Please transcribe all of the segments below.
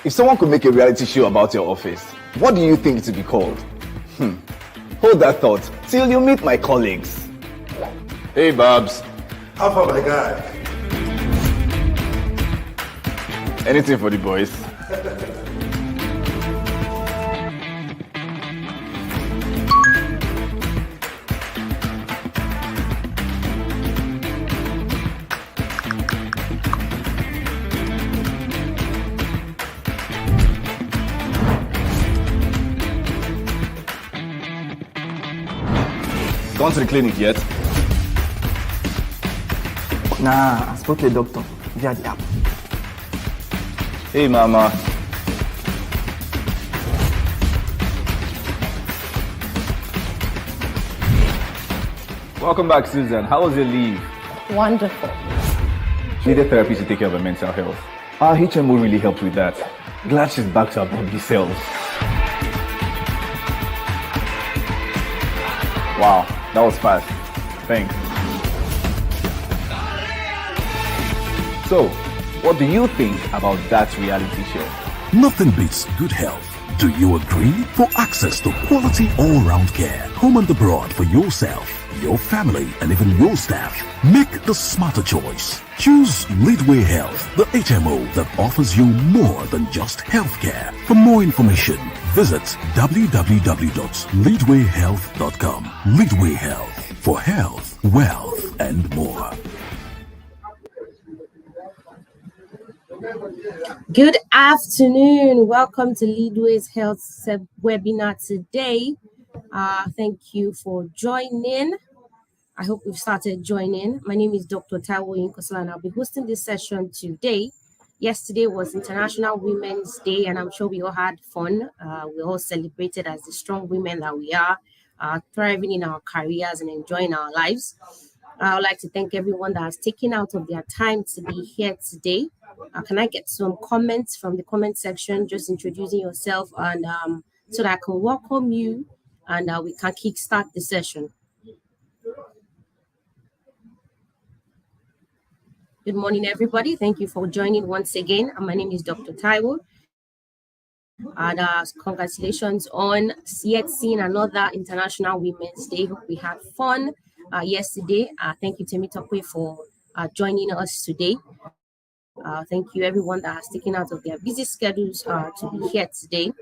If someone could make a reality show about your office, what do you think it would be called? Hold that thought till you meet my colleagues. Hey, Babs. How far, my guy? Anything for the boys. Gone to the clinic yet? Nah, I spoke to the doctor via the app. Hey, Mama. Welcome back, Susan. How was your leave? Wonderful. She needed therapy to take care of her mental health. Our HMO really helped with that. Glad she's back to her body cells. Wow, that was fast. Thanks. So, what do you think about that reality show? Nothing beats good health. Do you agree? For access to quality all-round care, home and abroad for yourself, your family, and even your staff, make the smarter choice. Choose Leadway Health, the HMO that offers you more than just healthcare. For more information, visit www.leadwayhealth.com. Leadway Health, for health, wealth, and more. Good afternoon. Welcome to Leadway's Health webinar today. Thank you for joining. I hope we've started joining. My name is Dr. Taiwo Inkosala, and I'll be hosting this session today. Yesterday was International Women's Day, and I'm sure we all had fun. We all celebrated as the strong women that we are, thriving in our careers and enjoying our lives. I would like to thank everyone that has taken out of their time to be here today. Can I get some comments from the comment section, just introducing yourself, and so that I can welcome you and we can kickstart the session. Good morning, everybody. Thank you for joining once again. My name is Dr. Taiwo. And congratulations on yet seeing another International Women's Day. Hope we had fun yesterday. Thank you, Temi Tokwe, for joining us today. Thank you, everyone that has taken out of their busy schedules to be here today.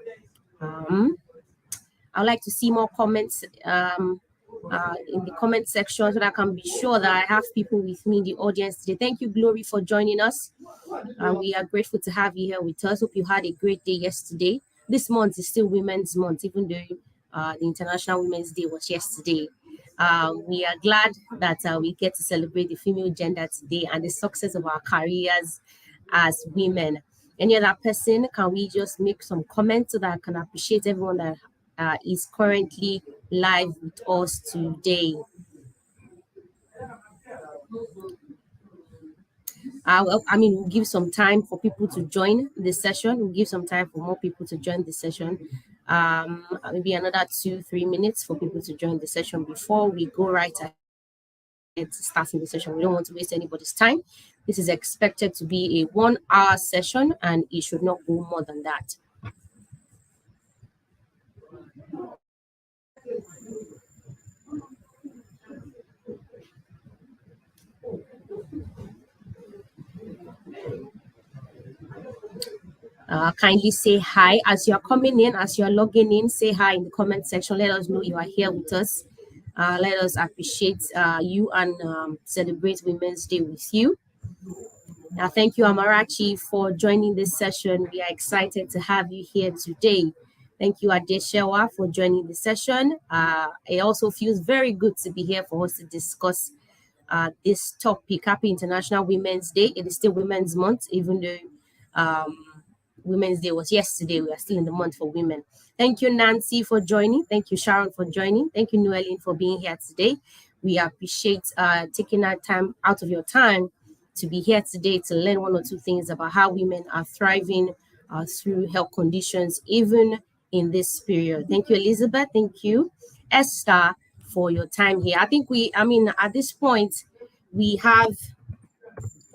I'd like to see more comments in the comment section so that I can be sure that I have people with me in the audience today. Thank you, Glory, for joining us. We are grateful to have you here with us. Hope you had a great day yesterday. This month is still Women's Month, even though the International Women's Day was yesterday. We are glad that we get to celebrate the female gender today and the success of our careers as women. Any other person, can we just make some comments so that I can appreciate everyone that is currently live with us today? We'll give some time for people to join the session. We'll give some time for more people to join the session. Maybe another 2-3 minutes for people to join the session before we go right ahead to starting the session. We don't want to waste anybody's time. This is expected to be a 1-hour session, and it should not go more than that. Kindly say hi as you are coming in, as you are logging in. Say hi in the comment section. Let us know you are here with us. Let us appreciate you and celebrate Women's Day with you. Thank you, Amarachi, for joining this session. We are excited to have you here today. Thank you, Adeshewa, for joining the session. It also feels very good to be here for us to discuss this topic. Happy International Women's Day. It is still Women's Month, even though Women's Day was yesterday. We are still in the month for women. Thank you, Nancy, for joining. Thank you, Sharon, for joining. Thank you, Noeline, for being here today. We appreciate taking that time out of your time to be here today to learn 1 or 2 things about how women are thriving through health conditions, even in this period. Thank you, Elizabeth. Thank you, Esther, for your time here. I think at this point, we have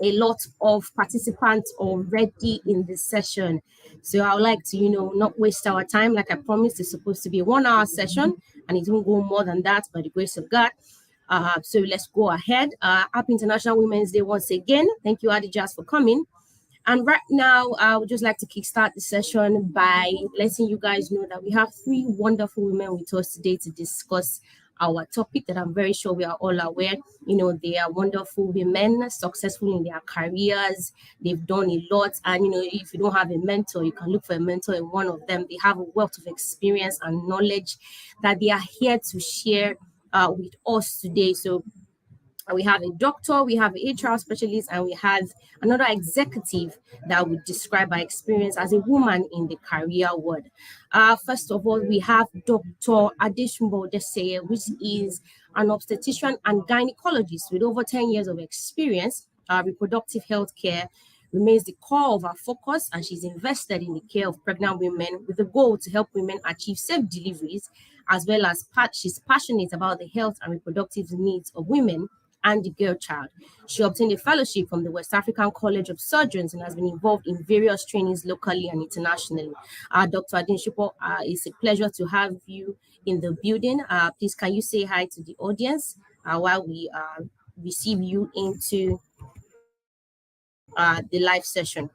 a lot of participants already in this session. So I would like to, not waste our time. Like I promised, it's supposed to be a 1 hour session, and it won't go more than that by the grace of God. So let's go ahead. Happy International Women's Day once again. Thank you, Adijas, for coming. And right now, I would just like to kickstart the session by letting you guys know that we have 3 wonderful women with us today to discuss our topic that I'm very sure we are all aware. They are wonderful women, successful in their careers. They've done a lot. And, if you don't have a mentor, you can look for a mentor in one of them. They have a wealth of experience and knowledge that they are here to share with us today. So we have a doctor, we have an HR specialist, and we have another executive that would describe our experience as a woman in the career world. First of all, we have Dr. Adeshumbo Deseye, which is an obstetrician and gynecologist with over 10 years of experience. Reproductive health care remains the core of our focus, and she's invested in the care of pregnant women with the goal to help women achieve safe deliveries, as well as she's passionate about the health and reproductive needs of women and the girl child. She obtained a fellowship from the West African College of Surgeons and has been involved in various trainings locally and internationally. Dr. Adeshupo, it's a pleasure to have you in the building. Please, can you say hi to the audience while we receive you into the live session?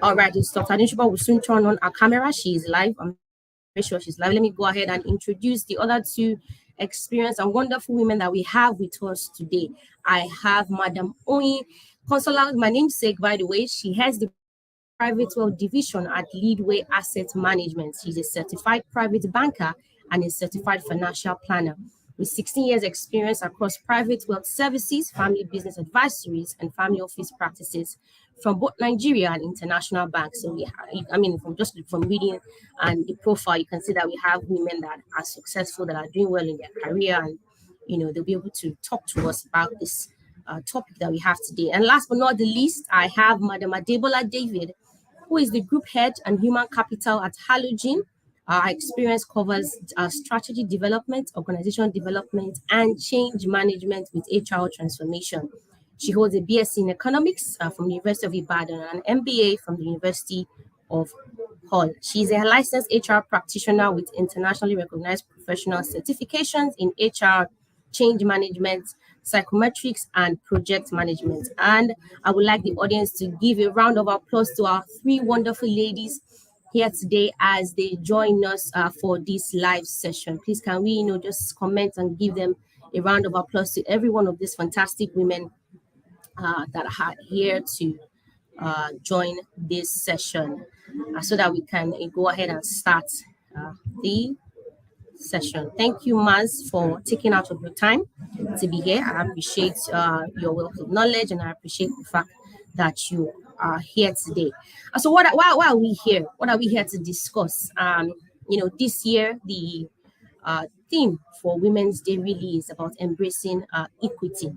All right, Dr. Adeshupo will soon turn on our camera. She is live. I'm sure she's live. Let me go ahead and introduce the other 2 experienced and wonderful women that we have with us today. I have Madam Oyin Consola, my namesake, by the way. She has the private wealth division at Leadway Asset Management. She's a certified private banker and a certified financial planner with 16 years experience across private wealth services, family business advisories, and family office practices from both Nigeria and international banks. So from reading and the profile, you can see that we have women that are successful, that are doing well in their career, and they'll be able to talk to us about this topic that we have today. And last but not the least, I have Madam Adebola David, who is the group head and human capital at Halogen. Our experience covers strategy development, organization development, and change management with HR transformation. She holds a BSc in economics from the University of Ibadan and an MBA from the University of Hull. She is a licensed HR practitioner with internationally recognized professional certifications in HR, change management, psychometrics, and project management. And I would like the audience to give a round of applause to our 3 wonderful ladies here today as they join us for this live session. Please, can we, just comment and give them a round of applause to every one of these fantastic women that are here to join this session so that we can go ahead and start the session. Thank you, Maz, for taking out of your time to be here. I appreciate your wealth of knowledge, and I appreciate the fact that you are here today. So why are we here? What are we here to discuss? This year, the theme for Women's Day really is about embracing equity.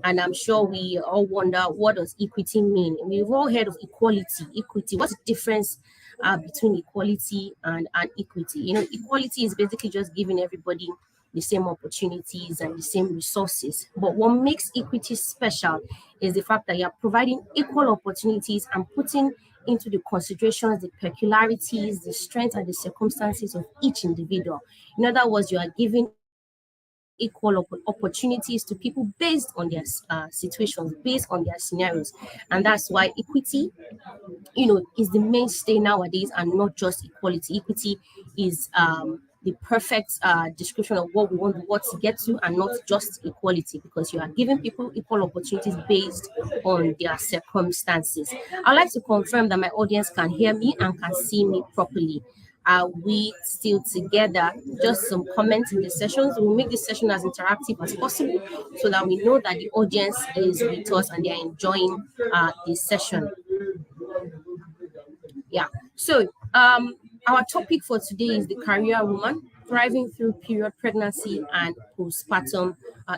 And I'm sure we all wonder, what does equity mean? We've all heard of equality. Equity, what's the difference between equality and equity? Equality is basically just giving everybody the same opportunities and the same resources. But what makes equity special is the fact that you're providing equal opportunities and putting into the considerations the peculiarities, the strengths, and the circumstances of each individual. In other words, you are giving equal opportunities to people based on their situations, based on their scenarios. And that's why equity, is the mainstay nowadays, and not just equality. Equity is the perfect description of what we want the world to get to, and not just equality, because you are giving people equal opportunities based on their circumstances. I'd like to confirm that my audience can hear me and can see me properly. Are we still together? Just some comments in the sessions. We'll make this session as interactive as possible so that we know that the audience is with us and they're enjoying this session. Yeah. So our topic for today is the career woman thriving through period pregnancy and postpartum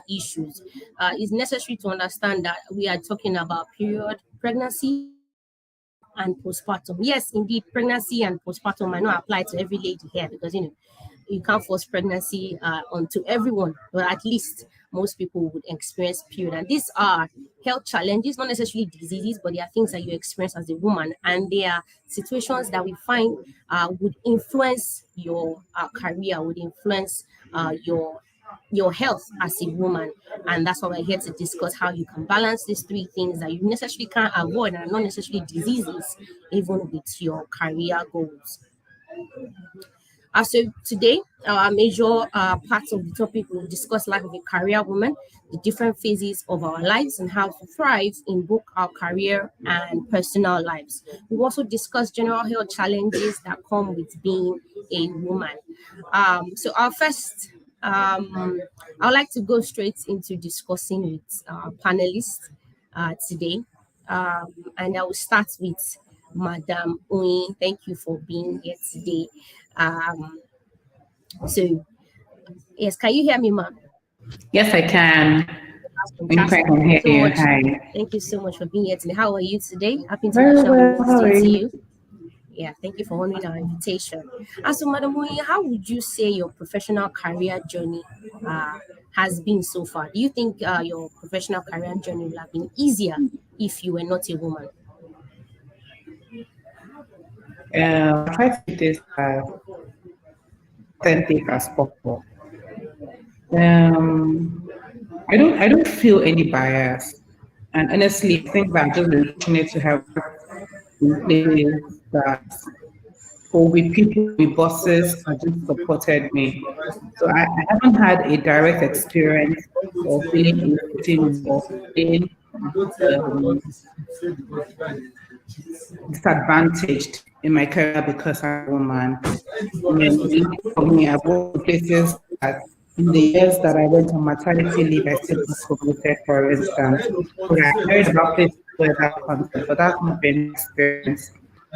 issues. It's necessary to understand that we are talking about period pregnancy and postpartum. Yes, indeed, pregnancy and postpartum might not apply to every lady here, because you can't force pregnancy onto everyone, but at least most people would experience period. And these are health challenges, not necessarily diseases, but they are things that you experience as a woman. And they are situations that we find would influence your career, would influence your health as a woman. And that's why we're here to discuss how you can balance these three things that you necessarily can't avoid and not necessarily diseases, even with your career goals. So today, our major part of the topic will discuss life of a career woman, the different phases of our lives, and how to thrive in both our career and personal lives. We'll also discuss general health challenges that come with being a woman. So our first, I would like to go straight into discussing with our panelists today, and I will start with Madam Oyin. Thank you for being here today. So yes, can you hear me, ma'am? Yes, I can. Fantastic. I can hear So you. much. Hi. Thank you so much for being here today. How are you today? Happy Very International well. Women's How are Day to you? you. Yeah, thank you for honoring our invitation. So, Madam Oyin, how would you say your professional career journey has been so far? Do you think your professional career journey would have been easier if you were not a woman? I try to keep this as authentic as possible. I don't feel any bias, and honestly, I think that I'm just really fortunate to have worked in places that, or with people, with bosses, that just supported me. So I haven't had a direct experience of feeling inferior or feeling um, disadvantaged in my career because I'm a woman. I mean, for me, I've worked in places that in the years that I went on maternity leave, I still got promoted, for instance. But I heard about places where that concept, but that's not been my experience.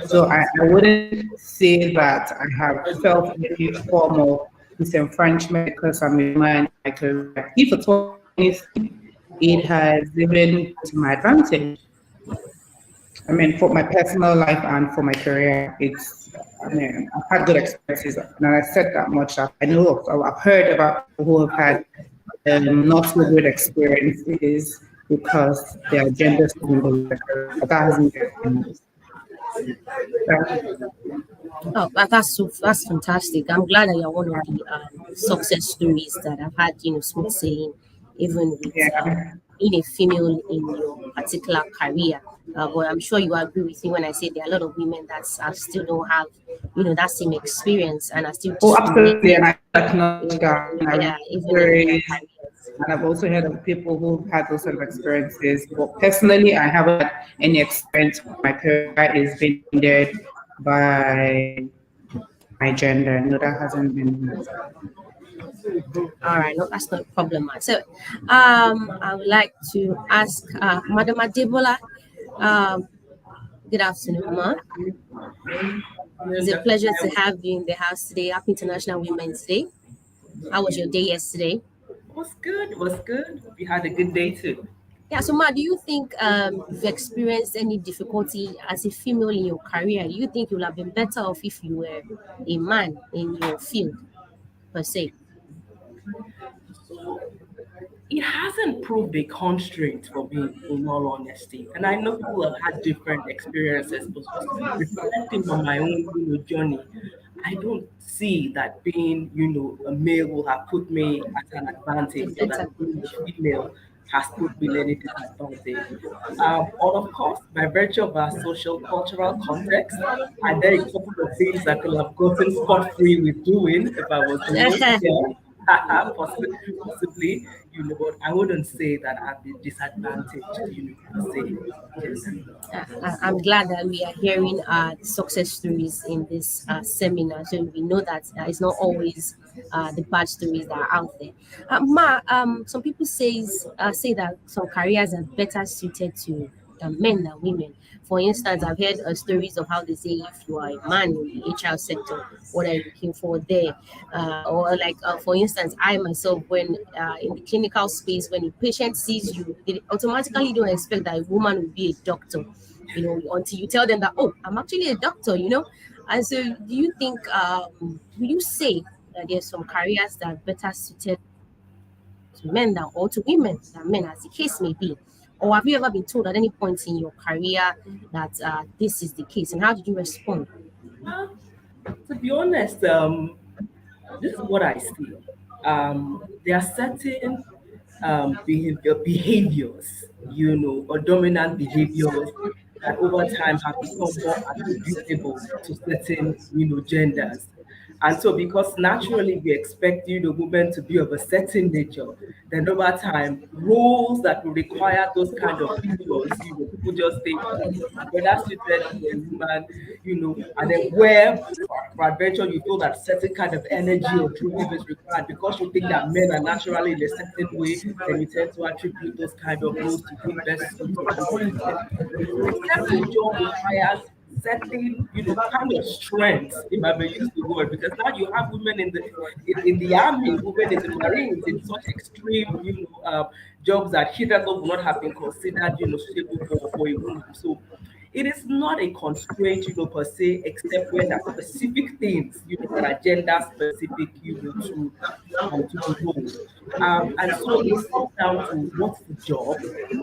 So I wouldn't say that I have felt any form of disenfranchisement because I'm a woman in my career. If at all anything, it has been to my advantage. I mean, for my personal life and for my career, I mean, I've had good experiences. And I said that much. I've heard about people who have had not so good experiences because their gender in the career. But that hasn't been. Oh, that's fantastic. I'm glad that you're one of the success stories that have had, smooth sailing, even with Yeah. being a female in your particular career. But I'm sure you agree with me when I say there are a lot of women that still don't have, that same experience and are still Oh, discriminated, absolutely. And I acknowledge that. And yeah, I'm even in their very, careers. and I've also heard of people who've had those sort of experiences. But personally, I haven't had any experience where my career is being hindered by my gender. No, that hasn't been. All right, no, that's not a problem, man. So, I would like to ask Madam Adebola. Um, Good afternoon, ma. It's a pleasure to have you in the house today. Happy International Women's Day. How was your day yesterday? Was good. Was good. Hope you had a good day too. Yeah, so ma, do you think you've experienced any difficulty as a female in your career? Do you think you would have been better off if you were a man in your field, per se? It hasn't proved a constraint for me, in all honesty. And I know people have had different experiences, but just reflecting on my own, journey, I don't see that being, a male will have put me at an advantage or that being a Disadvantage. female has put me at any disadvantage. Or of course, by virtue of our social cultural context, are there a couple of things I could have gotten scot-free with doing if I was doing? Yeah. Possibly, but I wouldn't say that I've been disadvantaged, per se, yes. I'm glad that we are hearing the success stories in this seminar, so we know that it's not always the bad stories that are out there. Some people say that some careers are better suited to men than women. For instance, I've heard stories of how they say if you are a man in the HR sector, what are you looking for there? Or like, for instance, I myself, when in the clinical space, when a patient sees you, they automatically don't expect that a woman will be a doctor, until you tell them that, oh, I'm actually a doctor. And so do you think, will you say that there's some careers that are better suited to men than or to women than men, as the case may be? Or have you ever been told at any point in your career that this is the case, and how did you respond? Uh, to be honest, this is what I see. There are certain behaviors, or dominant behaviors that over time have become more attributable to certain, genders. And so, because naturally we expect, women to be of a certain nature, then over time, roles that will require those kind of features, people just think, I'm better suited for a woman, and then where for adventure you feel that certain kind of energy or drive is required because you think that men are naturally in a certain way, then you tend to attribute those kind of roles to being best suited over women. Except the job requires certain, kind of strength, if I may use the word, because now you have women in the army, women in the marines, in such extreme, jobs that hitherto would not have been considered, suitable for a woman. So it is not a constraint, per se, except when there are specific things, that are gender specific, to the role. And so it comes down to what's the job.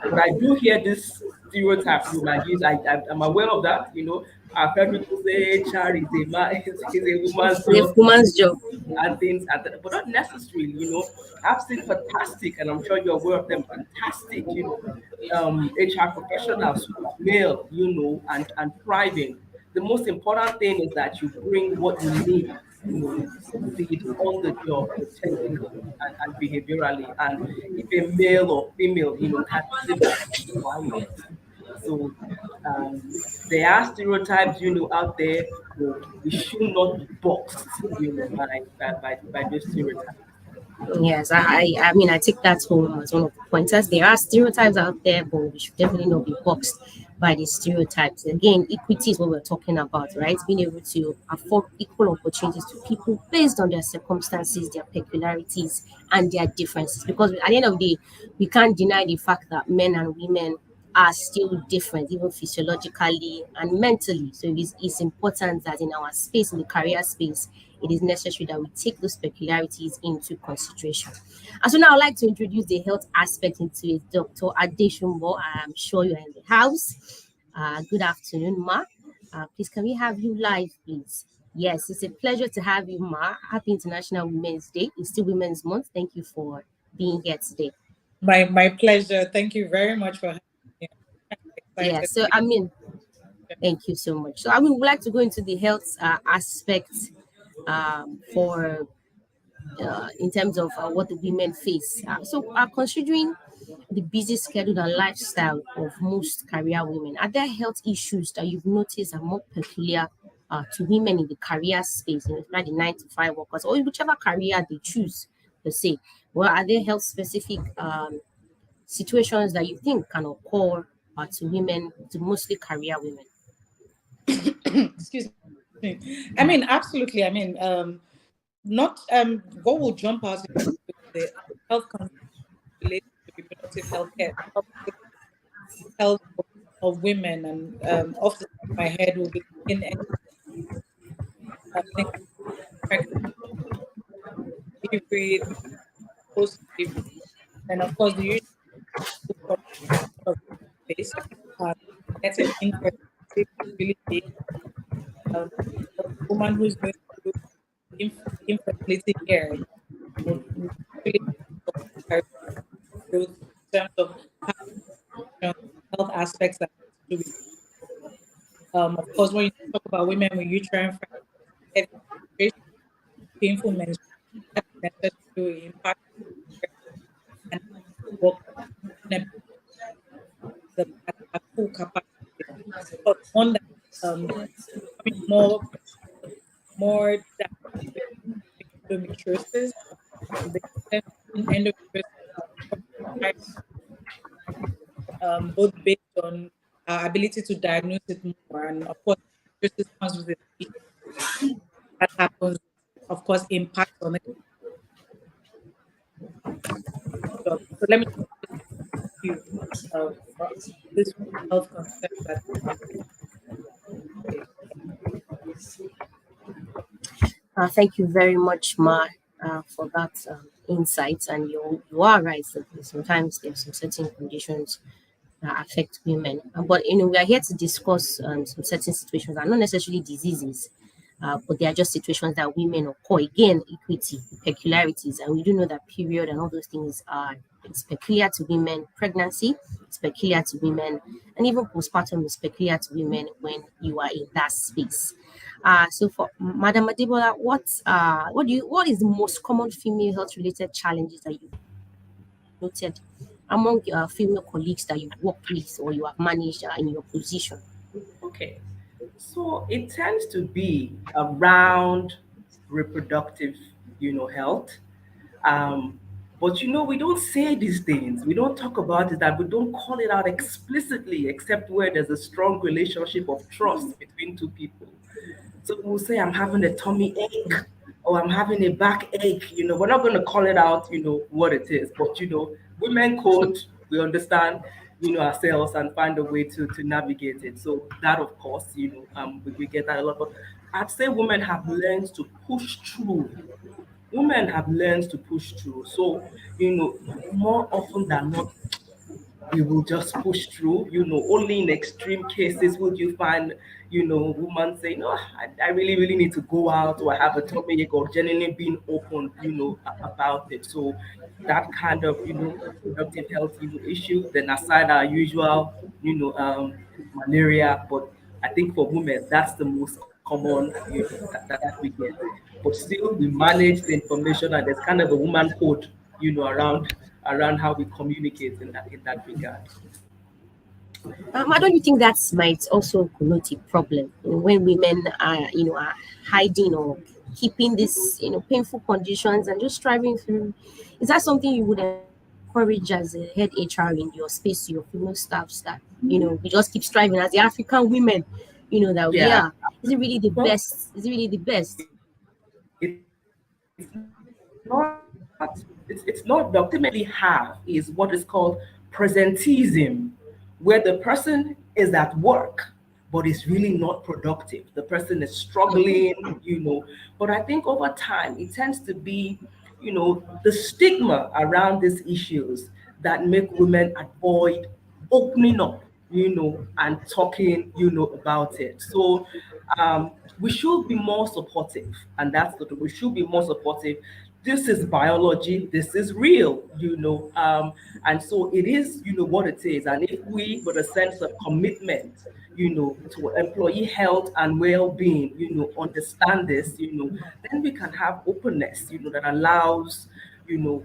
But I do hear this stereotype you might use. I'm aware of that. I've heard people say HR is a man, is a woman's The job woman's job. and things, but not necessarily. I've seen fantastic, and I'm sure you're aware of them. Fantastic, HR professionals who are male, and thriving. The most important thing is that you bring what you need, to succeed on the job, technically and behaviorally. And if a male or female, can deliver, why not? So there are stereotypes, out there, but we should not be boxed, by those stereotypes. Yes, I mean, I take that home as one of the pointers. There are stereotypes out there, but we should definitely not be boxed by the stereotypes. Again, equity is what we're talking about, right? Being able to afford equal opportunities to people based on their circumstances, their peculiarities, and their differences. Because at the end of the day, we can't deny the fact that men and women are still different, even physiologically and mentally. So it's important that in our space, in the career space, it is necessary that we take those peculiarities into consideration. And so now I'd like to introduce the health aspect into it. Dr. Adeshumbo, I'm sure you're in the house. Good afternoon, Ma. Please, can we have you live, please? Yes, it's a pleasure to have you, Ma. Happy International Women's Day. It's still Women's Month. Thank you for being here today. My pleasure. Thank you very much for having me. I'm Yeah, excited. so I mean, thank you so much. So I mean, we'd like to go into the health aspect for in terms of what the women face. Considering the busy schedule and lifestyle of most career women, are there health issues that you've noticed are more peculiar to women in the career space, like the 9 to 5 workers, or whichever career they choose per se? Well, are there health specific situations that you think can occur to women, to mostly career women? Excuse me. I mean, absolutely. I mean, not what will jump out is the health concerns related to reproductive health care, health of women, and off the top of my head will be in things like delivery, post delivery, and of course the usual of face, getting infertility is really big. A woman who's going through infertility care would really in terms of health aspects that have to do with of course when you talk about women with uterine heavy menstruation, painful menstruation that necessarily impact and work the at full capacity. But one that more that endometriosis, the endometriosis both based on our ability to diagnose it more, and of course, endometriosis comes with it. That happens, of course, impact on it. So let me you this health concept that Thank you very much, Ma, for that insight. And you are right that sometimes there's some certain conditions that affect women. But we are here to discuss some certain situations that are not necessarily diseases, but they are just situations that women occur. Again, equity, peculiarities, and we do know that period and all those things are it's peculiar to women. Pregnancy is peculiar to women, and even postpartum is peculiar to women when you are in that space. So for Madam Adibola, what is the most common female health related challenges that you noted among your female colleagues that you've worked with or you have managed in your position? Okay. So it tends to be around reproductive, health. Um, but we don't say these things. We don't talk about it, that we don't call it out explicitly, except where there's a strong relationship of trust between two people. So we'll say, I'm having a tummy ache or I'm having a backache. We're not going to call it out, what it is. But, women code, we understand, ourselves and find a way to navigate it. So that, of course, we get that a lot. But I'd say women have learned to push through. Women have learned to push through. So, more often than not, we will just push through. Only in extreme cases would you find, woman saying, no, I really, really need to go out, or I have a tummy ache, or genuinely being open, about it. So that kind of, reproductive health, issue, then aside our usual, malaria, but I think for women, that's the most common, that we get. But still, we manage the information, and there's kind of a woman code, around how we communicate in that regard. I don't you think that might also connote a problem when women are hiding or keeping this painful conditions and just striving through? Is that something you would encourage as a head HR in your space to your female staffs that we just keep striving as the African women that we Yeah. are? Is it really the Well, best? Is it really the best? not it's not the ultimately have is what is called presenteeism, where the person is at work but is really not productive. The person is struggling, but I think over time it tends to be, the stigma around these issues that make women avoid opening up, and talking, about it. So we should be more supportive, and that's the we should be more supportive. This is biology, this is real, and so it is, what it is. And if we, with a sense of commitment, to employee health and well-being, understand this, then we can have openness, that allows, you know,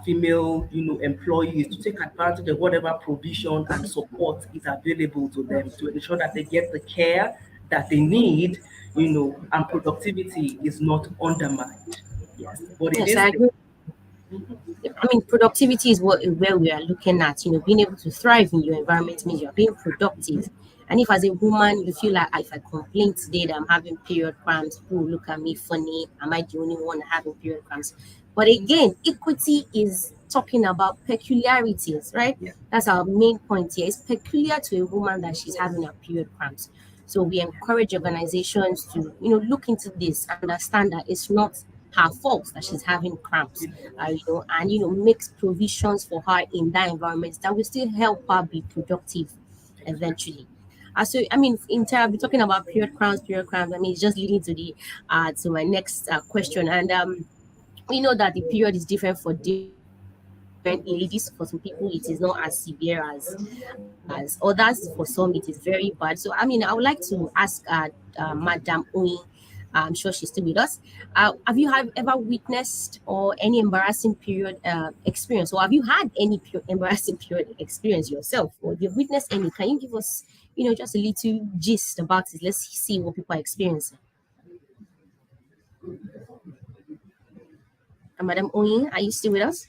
female, employees to take advantage of whatever provision and support is available to them to ensure that they get the care that they need, and productivity is not undermined. Yes, but it Yes, is I there. agree. I mean, productivity is where we are looking at. Being able to thrive in your environment means you're being productive. And if as a woman you feel like, if I complain today that I'm having period cramps, people will look at me funny. Am I the only one having period cramps? But again, equity is talking about peculiarities, right? Yeah. That's our main point here. It's peculiar to a woman that she's having her period cramps. So we encourage organizations to, look into this, understand that it's not her fault that she's having cramps, and makes provisions for her in that environment that will still help her be productive eventually. So I mean, in terms we're talking about period cramps. I mean, it's just leading to the to my next question, and we know that the period is different for different ladies. For some people, it is not as severe as others. For some, it is very bad. So, I mean, I would like to ask Madam Oyin, I'm sure she's still with us. Have you ever witnessed or any embarrassing period experience, or have you had any embarrassing period experience yourself, or you've witnessed any? Can you give us, just a little gist about it? Let's see what people are experiencing. Madam Oyin, are you still with us?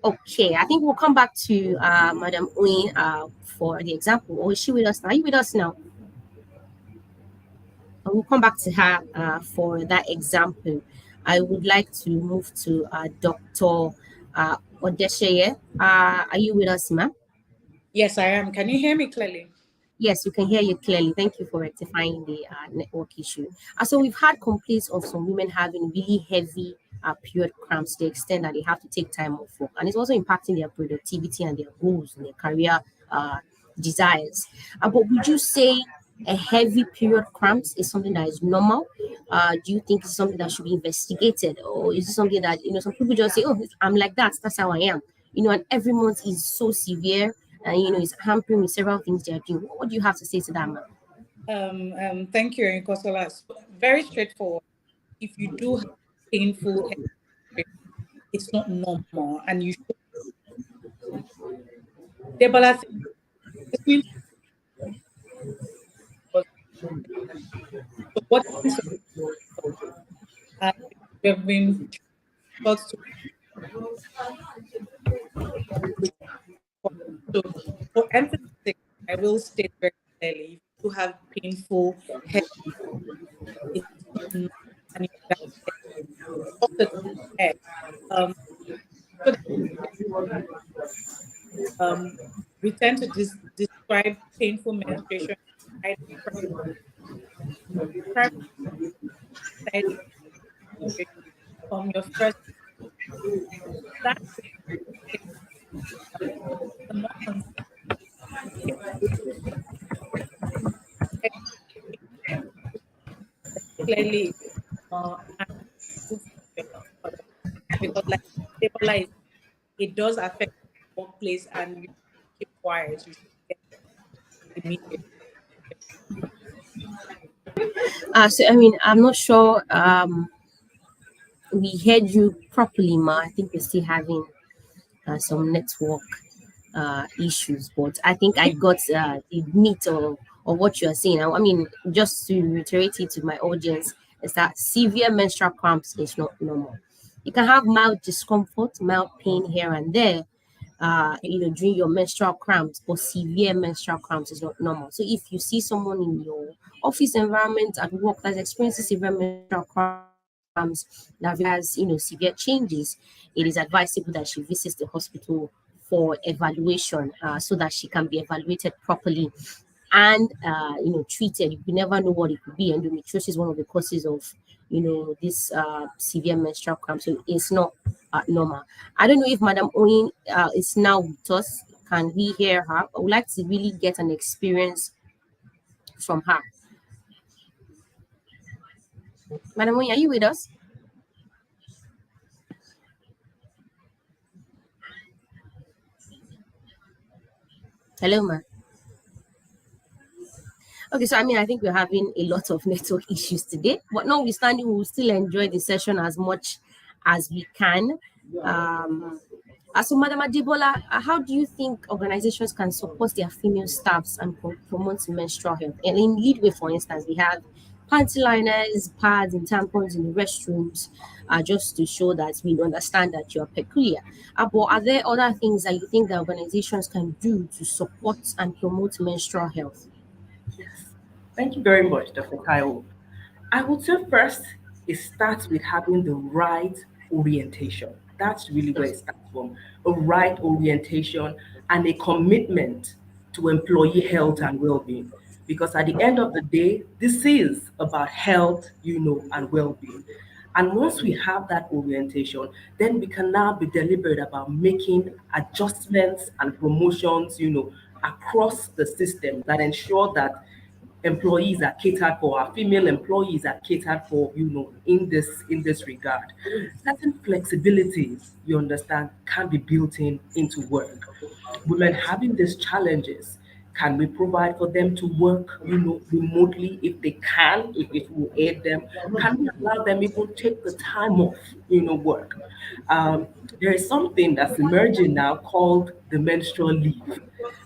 Okay, I think we'll come back to Madam Oyin for the example. Or is she with us now? Are you with us now? We'll come back to her for that example. I would like to move to Dr. Odesheye. Are you with us, ma'am? Yes, I am. Can you hear me clearly? Yes, we can hear you clearly. Thank you for rectifying the network issue. So we've had complaints of some women having really heavy period cramps to the extent that they have to take time off work, and it's also impacting their productivity and their goals and their career uh, desires. But would you say a heavy period cramps is something that is normal? Do you think it's something that should be investigated, or is it something that some people just say, "Oh, I'm like that. That's how I am." And every month is so severe, and it's hampering with several things they're doing. What do you have to say to that, man? Thank you, Nkosola. So, very straightforward. If you do have painful head, it's not normal, and you should. Debola, this means so what kinds of you have been taught to so for emphasis sake, I will state very clearly: if you have painful head, it's not normal, and you have doctor head. Um, so um, we tend to describe painful menstruation as primary side from your first that the more clearly and because like stabilize it does affect the workplace and you keep quiet. You should get immediate. So I mean, I'm not sure we heard you properly, ma. I think we're still having some network issues, but I think I got the meat of what you're saying. I mean, just to reiterate it to my audience, is that severe menstrual cramps is not normal. You can have mild discomfort, mild pain here and there, during your menstrual cramps, but severe menstrual cramps is not normal. So if you see someone in your office environment at work that's experiencing severe menstrual cramps that has, severe changes, it is advisable that she visits the hospital for evaluation, so that she can be evaluated properly and treated. You never know what it could be. Endometriosis is one of the causes of this severe menstrual cramp, so it's not normal. I don't know if Madam Oyin is now with us. Can we hear her? I would like to really get an experience from her. Madam Oyin, are you with us? Hello, ma. Okay, so I mean, I think we're having a lot of network issues today, but notwithstanding, we will still enjoy the session as much as we can. So, Madam Adibola, how do you think organizations can support their female staffs and promote menstrual health? And in Leadway, for instance, we have panty liners, pads, and tampons in the restrooms, just to show that we understand that you are peculiar. But are there other things that you think that organizations can do to support and promote menstrual health? Yes. Thank you very much, Dr. Kyle. I would say first, it starts with having the right orientation. That's really where it starts from. A right orientation and a commitment to employee health and well-being. Because at the end of the day, this is about health, and well-being. And once we have that orientation, then we can now be deliberate about making adjustments and promotions, across the system that ensure that employees are catered for, our female employees are catered for, in this regard. Certain flexibilities, you understand, can be built into work. Women having these challenges, can we provide for them to work, remotely if they can, if it will aid them? Can we allow them even take the time off, work? There is something that's emerging now called the menstrual leave.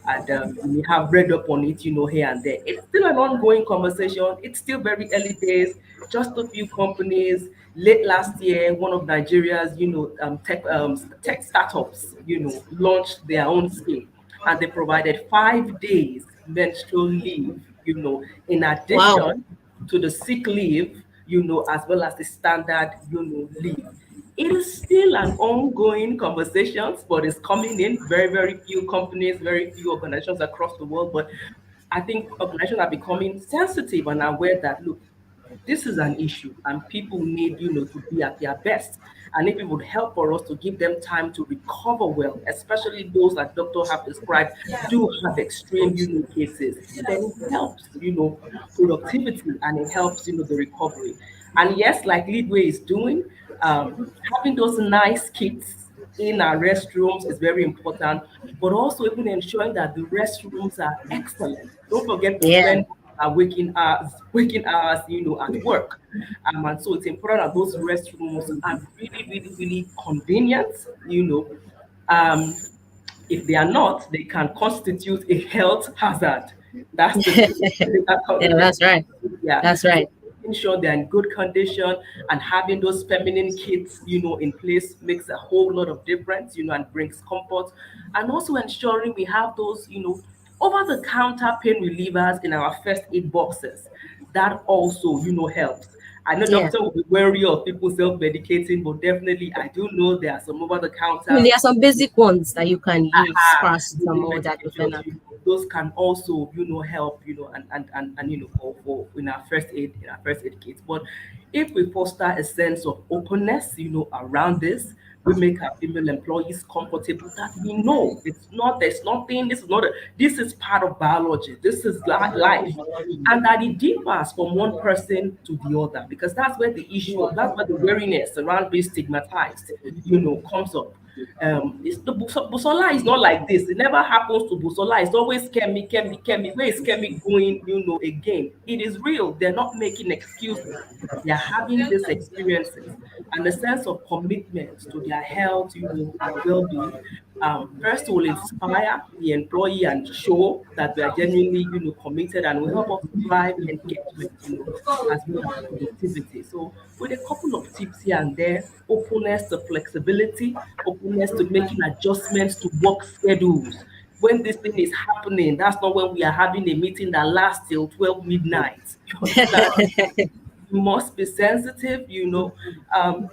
And we have read up on it, here and there. It's still an ongoing conversation. It's still very early days. Just a few companies. Late last year, one of Nigeria's, tech startups, launched their own scheme, and they provided 5 days menstrual leave, in Wow. addition to the sick leave, as well as the standard, leave. It is still an ongoing conversation, but it's coming in. Very, very few companies, very few organizations across the world. But I think organizations are becoming sensitive and aware that, look, this is an issue and people need, to be at their best. And if it would help for us to give them time to recover well, especially those that doctor have described do have extreme, cases, then it helps, productivity, and it helps, the recovery. And yes, like Leadway is doing, having those nice kits in our restrooms is very important, but also even ensuring that the restrooms are excellent. Don't forget we Yeah. spend our waking hours, at work. And so it's important that those restrooms are really, really, really convenient, Um, if they are not, they can constitute a health hazard. That's the truth. Yeah, that's right. Yeah. That's So right. making sure they're in good condition and having those feminine kits, in place makes a whole lot of difference, and brings comfort. And also ensuring we have those, over the counter pain relievers in our first aid boxes. That also, helps. I know Yeah. doctor will be wary of people self-medicating, but definitely I do know there are some over the I mean, counter there are some basic ones that you can use, breathing paracetamol, medications, diclofenac. those can also, help, and for in our first aid kits. But if we foster a sense of openness, around this, we make our female employees comfortable that we know it's not, there's nothing, this is part of biology, this is life, and that it differs from one person to the other, because that's where the wariness around being stigmatized, comes up. It's the Busola is not like this. It never happens to Busola. It's always Kemi, Kemi, Kemi. Where is Kemi going, again? It is real. They're not making excuses. They're having these experiences, and the sense of commitment to their health, and well-being. First will inspire the employee and show that we are genuinely, committed, and will help us drive engagement, as well as productivity. So with a couple of tips here and there, openness to flexibility, openness to making adjustments to work schedules. When this thing is happening, that's not when we are having a meeting that lasts till 12 midnight. You understand? You must be sensitive,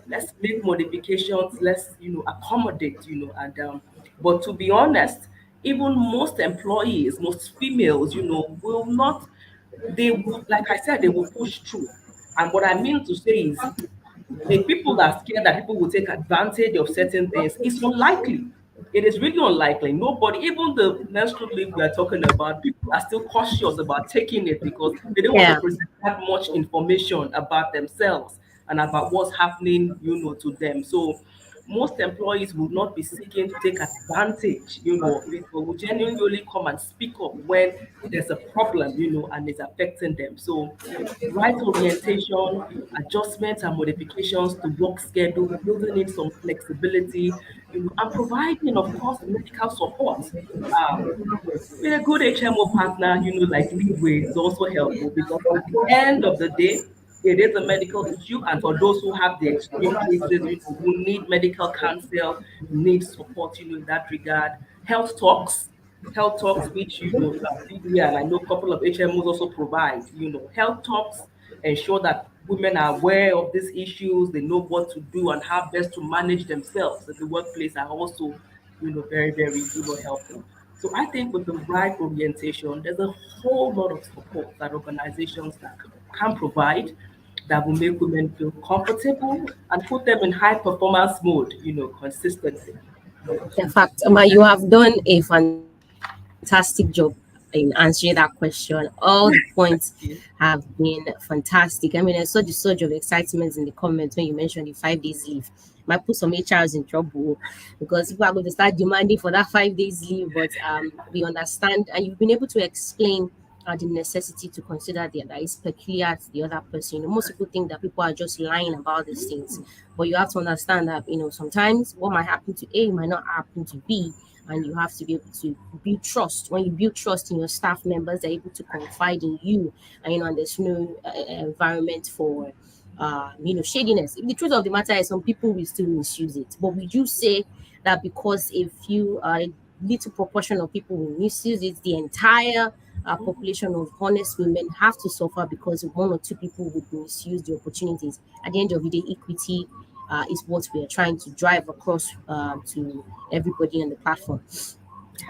let's make modifications, let's, accommodate, and but to be honest, even most employees, most females, will not, they will, like I said, they will push through. And what I mean to say is, the people that are scared that people will take advantage of certain things, it's unlikely. It is really unlikely. Nobody, even the menstrual leave we are talking about, people are still cautious about taking it because they don't want to Yeah. present that much information about themselves and about what's happening, to them. So most employees will not be seeking to take advantage, people will genuinely come and speak up when there's a problem, and it's affecting them. So right orientation, adjustments and modifications to work schedule, building in some flexibility, and providing, of course, medical support. Um, with a good HMO partner, like Leadway is also helpful because at the end of the day, it is a medical issue. And for those who have the extreme cases, who need medical counsel, need support, in that regard, health talks, which, Leadway and I know a couple of HMOs also provide, health talks, ensure that women are aware of these issues, they know what to do and how best to manage themselves at the workplace are also, very, very, helpful. So I think with the right orientation, there's a whole lot of support that organizations that can provide that will make women feel comfortable and put them in high performance mode, consistently. In fact, you have done a fantastic job in answering that question. All the points Yeah. have been fantastic. I mean, I saw the surge of excitement in the comments when you mentioned the 5 days leave. Might put some HRs in trouble because people are going to start demanding for that 5 days leave. But we understand, and you've been able to explain the necessity to consider that is peculiar to the other person. Most people think that people are just lying about these things, but you have to understand that sometimes what might happen to A might not happen to B, and you have to be able to build trust. When you build trust in your staff members, they're able to confide in you, and and there's no environment for shadiness. The truth of the matter is some people will still misuse it, but we do say that because if you a little proportion of people will misuse it, the entire population of honest women have to suffer because one or two people would misuse the opportunities. At the end of the day, equity is what we are trying to drive across to everybody on the platform.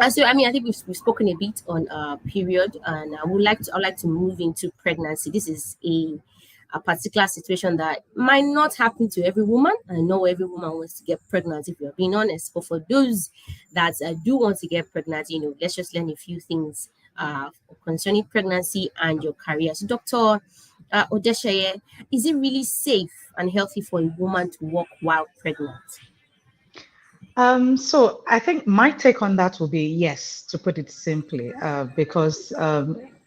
And so, I mean, I think we've spoken a bit on period, and I'd like to move into pregnancy. This is a particular situation that might not happen to every woman. I know every woman wants to get pregnant, if you're being honest. But for those that do want to get pregnant, let's just learn a few things concerning pregnancy and your career. So, Dr. Odesheye, is it really safe and healthy for a woman to work while pregnant? So I think my take on that will be yes, to put it simply, because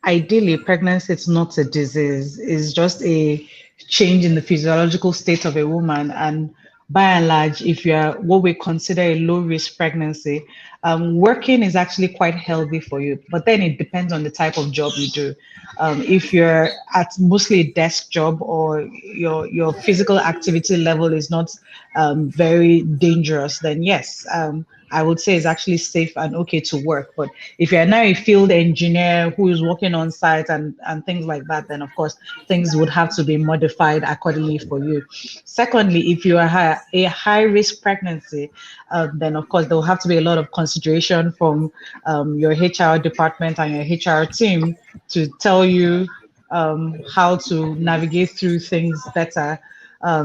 ideally pregnancy is not a disease, it's just a change in the physiological state of a woman. And by and large, if you are what we consider a low risk pregnancy, working is actually quite healthy for you. But then it depends on the type of job you do. If you're at mostly a desk job, or your physical activity level is not very dangerous, then yes, I would say it's actually safe and okay to work. But if you're now a field engineer who is working on site and things like that, then of course things would have to be modified accordingly for you. Secondly, if you are a high risk pregnancy, then of course there will have to be a lot of consideration from your HR department and your HR team to tell you how to navigate through things better,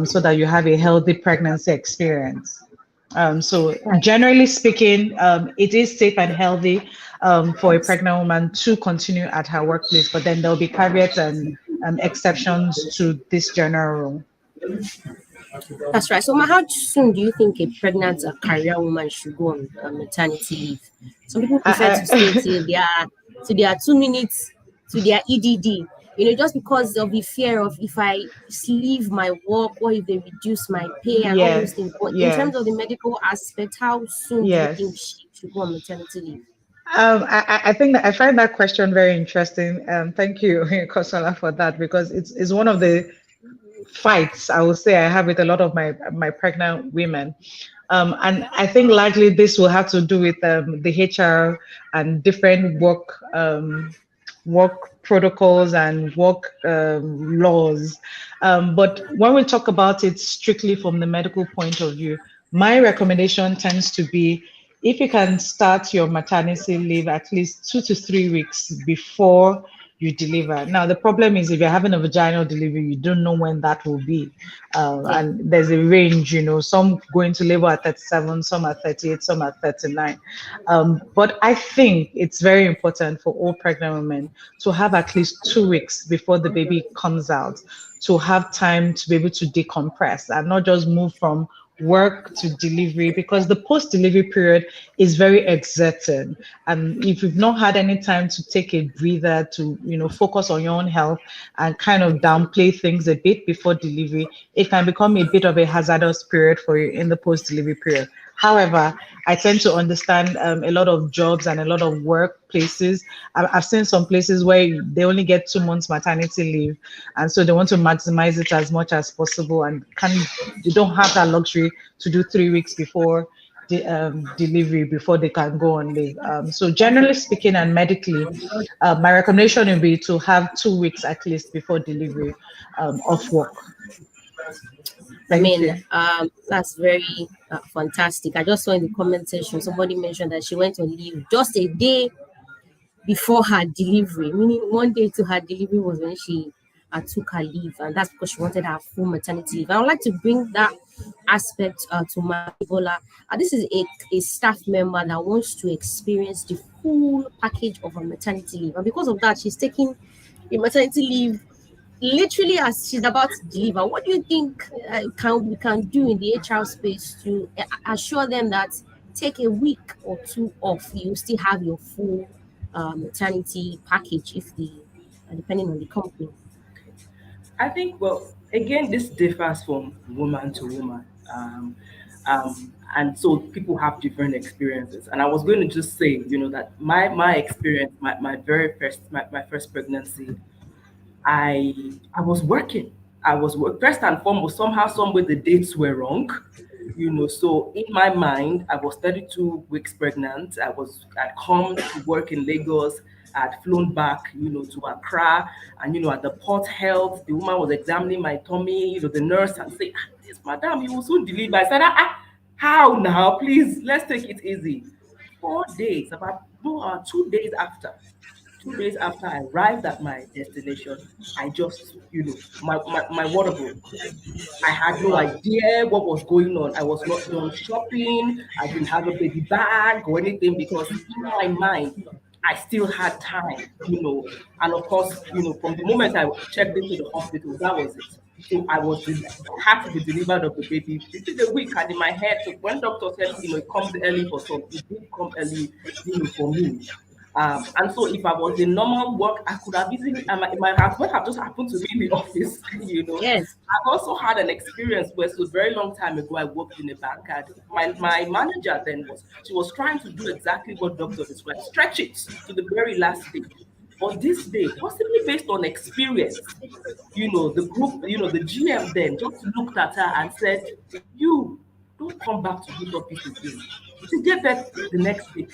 so that you have a healthy pregnancy experience. So generally speaking, it is safe and healthy for a pregnant woman to continue at her workplace, but then there'll be caveats and exceptions to this general rule. That's right. So, how soon do you think a pregnant career woman should go on maternity leave? Some people prefer to stay till they are 2 minutes to their EDD. Just because of the fear of, if I leave my work, or if they reduce my pay and all those Yes, things. But in terms yes, of the medical aspect, how soon do you think yes. she should go on maternity leave? I think that I find that question very interesting. Thank you, Kosola, for that, because it's one of the fights I would say I have with a lot of my pregnant women. And I think largely this will have to do with the HR and different work protocols and work laws. But when we talk about it strictly from the medical point of view, my recommendation tends to be, if you can start your maternity leave at least 2 to 3 weeks before you deliver. Now, the problem is if you're having a vaginal delivery, you don't know when that will be. Yeah. And there's a range, some go into labor at 37, some at 38, some at 39. But I think it's very important for all pregnant women to have at least 2 weeks before the baby comes out, to have time to be able to decompress and not just move from work to delivery, because the post-delivery period is very exerting. And if you've not had any time to take a breather, to focus on your own health and kind of downplay things a bit before delivery, it can become a bit of a hazardous period for you in the post-delivery period. However, I tend to understand a lot of jobs and a lot of workplaces. I've seen some places where they only get 2 months maternity leave, and so they want to maximize it as much as possible, and they don't have that luxury to do 3 weeks before the delivery before they can go on leave. So generally speaking and medically, my recommendation would be to have 2 weeks at least before delivery off work. Thank you. That's very fantastic. I just saw in the comment section somebody mentioned that she went on leave just a day before her delivery, meaning 1 day to her delivery was when she took her leave, and that's because she wanted her full maternity leave. I would like to bring that aspect to my Bola. This is a staff member that wants to experience the full package of her maternity leave, and because of that, she's taking the maternity leave literally as she's about to deliver. What do you think we can do in the HR space to assure them that take a week or two off, you still have your full maternity package, depending on the company? I think, well, again, this differs from woman to woman. And so people have different experiences. And I was going to just say, that my experience, my very my first pregnancy, I was working. First and foremost, somehow, some way the dates were wrong. So in my mind, I was 32 weeks pregnant. I'd come to work in Lagos. I'd flown back, to Accra, and at the port health, the woman was examining my tummy. The nurse had said, "This madam, you will soon deliver." I said, how now? Please, let's take it easy. 4 days, about no, 2 days after. 2 days after I arrived at my destination, I just, my water broke. I had no idea what was going on. I was not done shopping. I didn't have a baby bag or anything because in my mind, I still had time. And of course, from the moment I checked into the hospital, that was it. So had to be delivered of the baby within a week. And in my head, so when doctor said, it comes early for some, it did come early, for me. And so if I was in normal work, I could have easily, my husband have just happened to me in the office, Yes. I've also had an experience where, so a very long time ago, I worked in a bank, and my manager then she was trying to do exactly what doctor described, stretch it to the very last day. But this day, possibly based on experience, the group, the GM then just looked at her and said, "You don't come back to this office again." She gave birth the next day.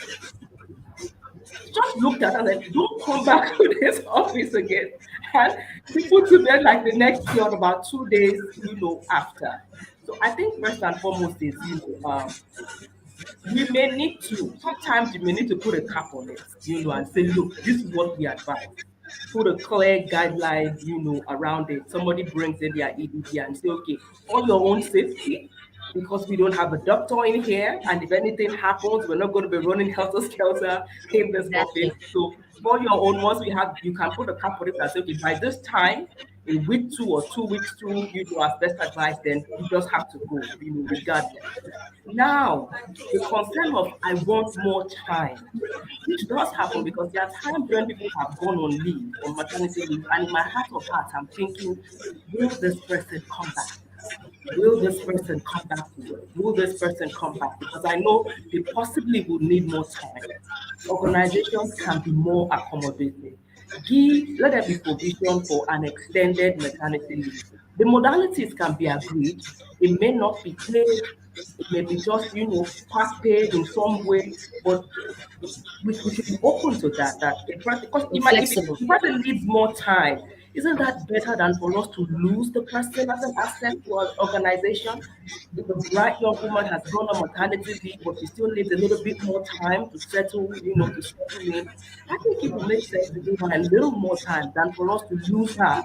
Just looked at her and said, "Don't come back to this office again." And we put to bed like the next day on about 2 days, after. So I think first and foremost is, we may need to, sometimes you may need to put a cap on it, and say, "Look, this is what we advise." Put a clear guideline, around it. Somebody brings in their EDD and say, "Okay, for your own safety, because we don't have a doctor in here, and if anything happens, we're not going to be running helter-skelter in this Exactly. office. So for your own, once you can put a cap on it and say, okay, by this time, in week 2 or 2 weeks 2, as best advice, then you just have to go, regardless." Now, the concern of I want more time, which does happen because there are times when people have gone on leave, on maternity leave, and in my heart of hearts, I'm thinking, will this person come back? Will this person come back to work? Will this person come back? Because I know they possibly will need more time. Organizations can be more accommodating. Let there be provision for an extended maternity leave. The modalities can be agreed. It may not be paid. It may be just, part paid in some way, but we should be open to that. Because Be if flexible. the person needs more time, isn't that better than for us to lose the person as an asset to our organization? If a bright young woman has gone on maternity leave, but she still needs a little bit more time to settle, to settle in, I think it would make sense to give her a little more time than for us to lose her,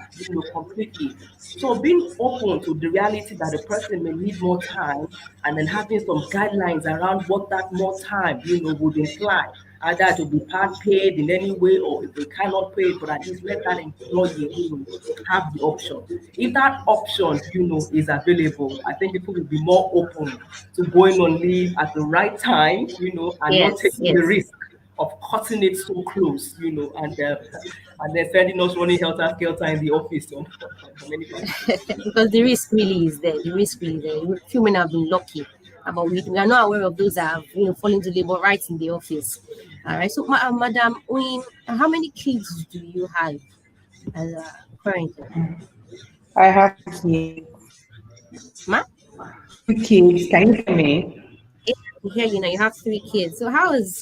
completely. So being open to the reality that the person may need more time, and then having some guidelines around what that more time, would imply. Either to be part paid in any way, or if they cannot pay it, but at least let that employee, have the option. If that option, is available, I think people will be more open to going on leave at the right time, and not Yes, taking the yes. risk of cutting it so close, and then sending us running helter skelter in the office on many places. Because the risk really is there. The risk really there. Few men have been lucky, but we are not aware of those that have fallen into labor right in the office. All right. So, Madam Oyin, how many kids do you have currently? I have kids. Ma? 2 kids. Can you hear me? Here, you have 3 kids. So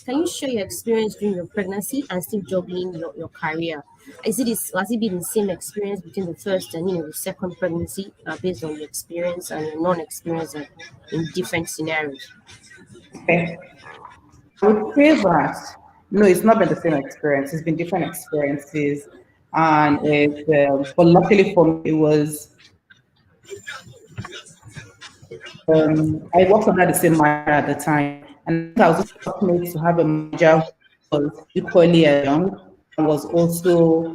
can you share your experience during your pregnancy and still juggling your career? Has it been the same experience between the first and the second pregnancy, based on your experience and your non-experience in different scenarios? Okay. I would say that no, it's not been the same experience. It's been different experiences, and but luckily for me, it was. I worked under the same manager at the time, and I was just fortunate to have a manager who was equally young and was also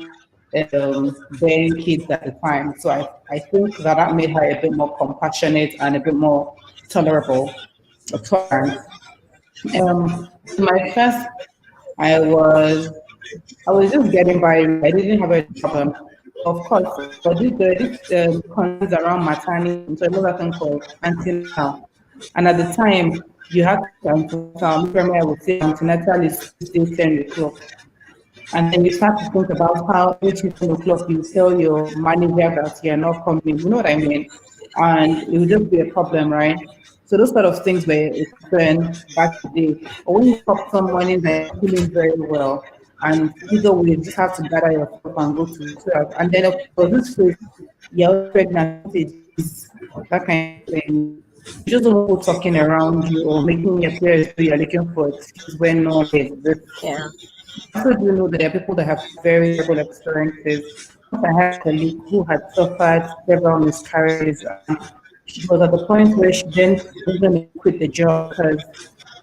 bearing kids at the time. So I think that made her a bit more compassionate and a bit more tolerant. My first, I was just getting by. I didn't have a problem. Of course, but this concerns around maternity, so another thing called antenatal. And at the time, you had to antenatal. I would say antenatal is still 10 o'clock. And then you start to think about how each 10 o'clock you tell your manager that you're not coming. You know what I mean? And it would just be a problem, right? So those sort of things were a concern back in the day. Or when you wake up some mornings and you're feeling very well, and either way, you just have to gather yourself and go to work. And then of course, this phase, you're pregnant, what age is that kind of thing. You just don't want people talking around you or making it appear as though you're looking for excuse when no one exists. Yeah. Also, do you know that there are people that have very terrible experiences? Once I had a colleague who had suffered several miscarriages, and she was at the point where she then was going to quit the job because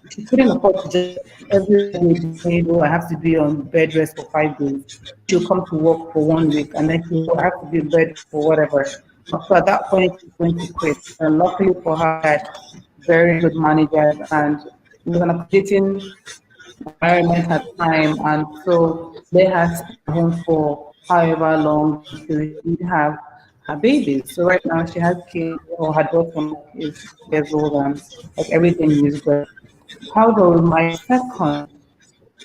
she couldn't afford to just every day say, "Oh, I have to be on bed rest for 5 days." She'll come to work for 1 week and then she'll have to be in bed for whatever. So at that point, she's going to quit. And luckily for her, I had very good managers and it was an accommodating environment at the time, and so they had stayed at home for however long until she did have her babies. So right now she has kids, or her daughter is years old, and like everything is good. However, my second,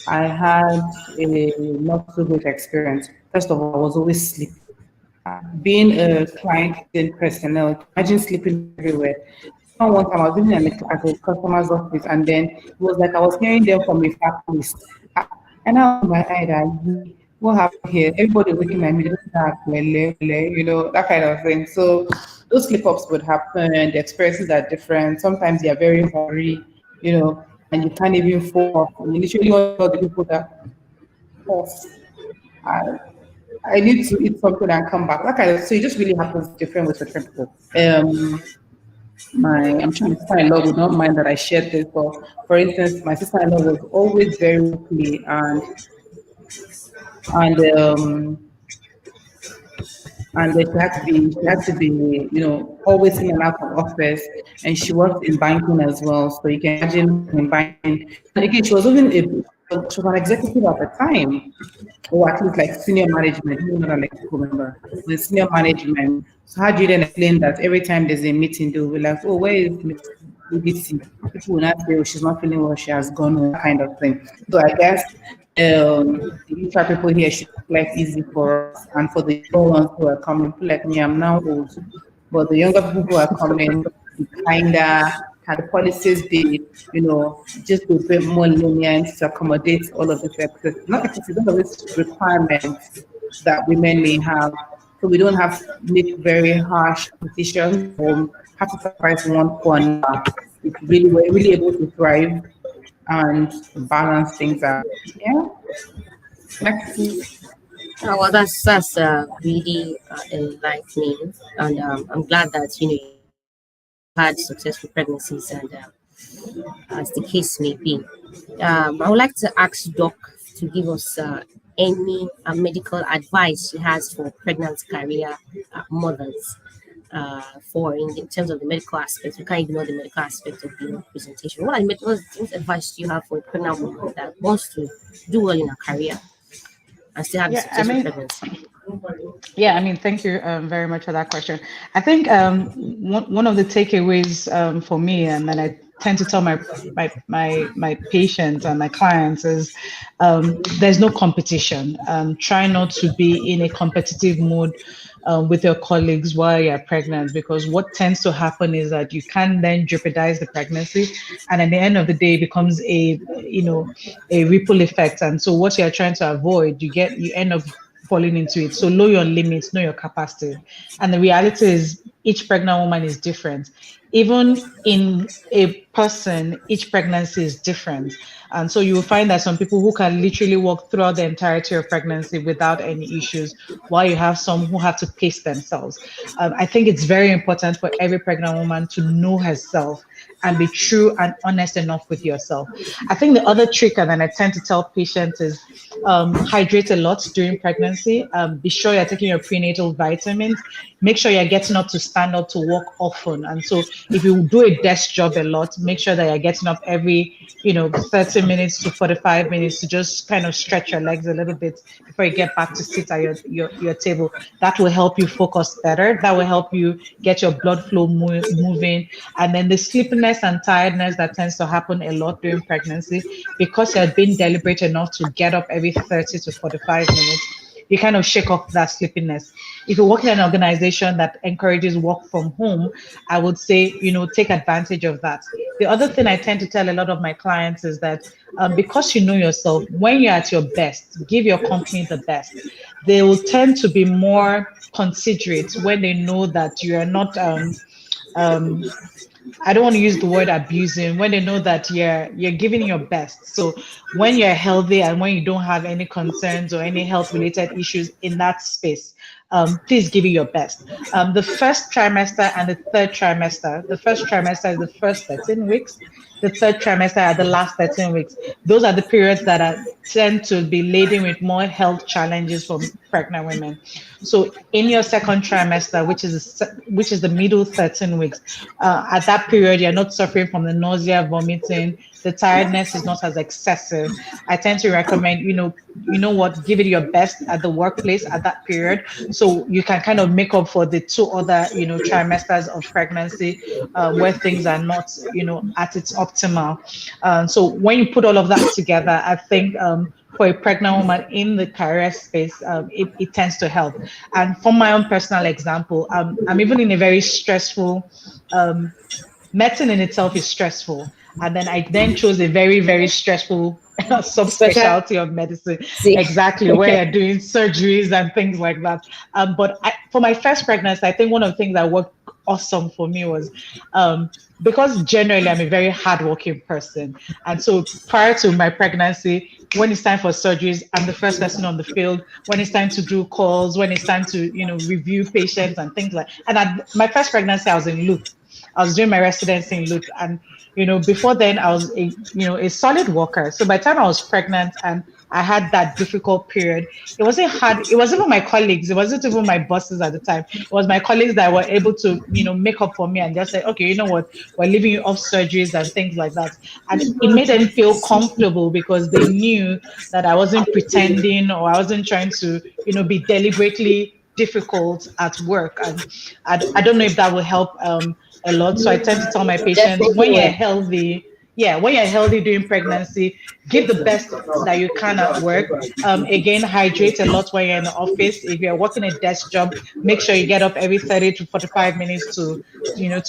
I had a not so good experience. First of all, I was always sleeping. Being a client in personnel, imagine sleeping everywhere. One time I was living at a customer's office, and then it was like I was hearing them from a far place. And I was my eye that what happened here? Everybody looking at me, that kind of thing. So those slip ups would happen, and the experiences are different. Sometimes they are very hurry, and you can't even fall off. And you literally want to tell the people that, "Boss, I need to eat something and come back." That kind of, so it just really happens different with different people. I'm sure my sister-in-law would not mind that I shared this, but for instance, my sister-in-law was always very weakly, and and she had to be, always in and out of office, and she worked in banking as well. So you can imagine in banking. And again, she was an executive at the time, or at least like senior management, not an executive member, the senior management. So how do you then explain that every time there's a meeting, they'll be like, "Oh, where is Miss BBC?" People will not say, "Oh, she's not feeling well, she has gone," or that kind of thing. So I guess the HR people here should make life easy for us and for the young ones who are coming. People like me, I'm now old, but the younger people who are coming, kinda had the policies be, just be a bit more lenient to accommodate all of these not excessive, all of these requirements that women may have. So we don't have to make very harsh decisions or have to sacrifice one for another. It's really, we're really able to thrive and balance things out. Yeah. Next. Well, that's really enlightening, and I'm glad that you had successful pregnancies, and as the case may be. I would like to ask Doc to give us any medical advice she has for pregnant career mothers. In terms of the medical aspect, we can't ignore the medical aspect of the presentation. What advice do you have for a pregnant woman that wants to do well in her career and still have a successful pregnancy? Yeah, I mean, thank you very much for that question. I think one of the takeaways for me, and then I tend to tell my patients and my clients is there's no competition. Try not to be in a competitive mood with your colleagues while you're pregnant, because what tends to happen is that you can then jeopardize the pregnancy, and at the end of the day, it becomes a ripple effect. And so what you're trying to avoid, you end up falling into it. So know your limits, know your capacity. And the reality is each pregnant woman is different. Even in a person, each pregnancy is different. And so you will find that some people who can literally walk throughout the entirety of pregnancy without any issues, while you have some who have to pace themselves. I think it's very important for every pregnant woman to know herself and be true and honest enough with yourself. I think the other trick, and then I tend to tell patients, is hydrate a lot during pregnancy. Be sure you're taking your prenatal vitamins. Make sure you're getting up to stand up to walk often. And so if you do a desk job a lot, make sure that you're getting up every 30 minutes to 45 minutes to just kind of stretch your legs a little bit before you get back to sit at your table. That will help you focus better. That will help you get your blood flow moving. And then the sleepiness and tiredness that tends to happen a lot during pregnancy, because you're being deliberate enough to get up every 30 to 45 minutes, you kind of shake off that sleepiness. If you work in an organization that encourages work from home, I would say, take advantage of that. The other thing I tend to tell a lot of my clients is that because you know yourself, when you're at your best, give your company the best. They will tend to be more considerate when they know that you are not I don't want to use the word abusing, when they know that you're giving your best. So when you're healthy and when you don't have any concerns or any health related issues in that space, please give it your best. The first trimester and the third trimester, the first trimester is the first 13 weeks. The third trimester are the last 13 weeks. Those are the periods that tend to be laden with more health challenges for pregnant women. So in your second trimester, which is the middle 13 weeks, at that period, you're not suffering from the nausea, vomiting, the tiredness is not as excessive. I tend to recommend, give it your best at the workplace at that period, so you can kind of make up for the two other, trimesters of pregnancy where things are not, at its optimal. So when you put all of that together, I think for a pregnant woman in the career space, it tends to help. And from my own personal example, I'm even in a very stressful, medicine in itself is stressful. And then I then chose a very, very stressful subspecialty of medicine. Exactly, where you're doing surgeries and things like that. But for my first pregnancy, I think one of the things that worked awesome for me was because generally I'm a very hardworking person. And so prior to my pregnancy, when it's time for surgeries, I'm the first person on the field. When it's time to do calls, when it's time to, review patients and things like. And my first pregnancy, I was in Luke. I was doing my residency in Luke, and before then I was a solid worker. So by the time I was pregnant and I had that difficult period, it wasn't hard. It wasn't even my colleagues. It wasn't even my bosses at the time. It was my colleagues that were able to make up for me and just say, okay, you know what, we're leaving you off surgeries and things like that. And it made them feel comfortable because they knew that I wasn't pretending or I wasn't trying to be deliberately difficult at work. And I don't know if that will help a lot. So I tend to tell my patients, when you're healthy, when you're healthy during pregnancy, give the best that you can at work. Again, hydrate a lot when you're in the office. If you're working a desk job, make sure you get up every 30 to 45 minutes to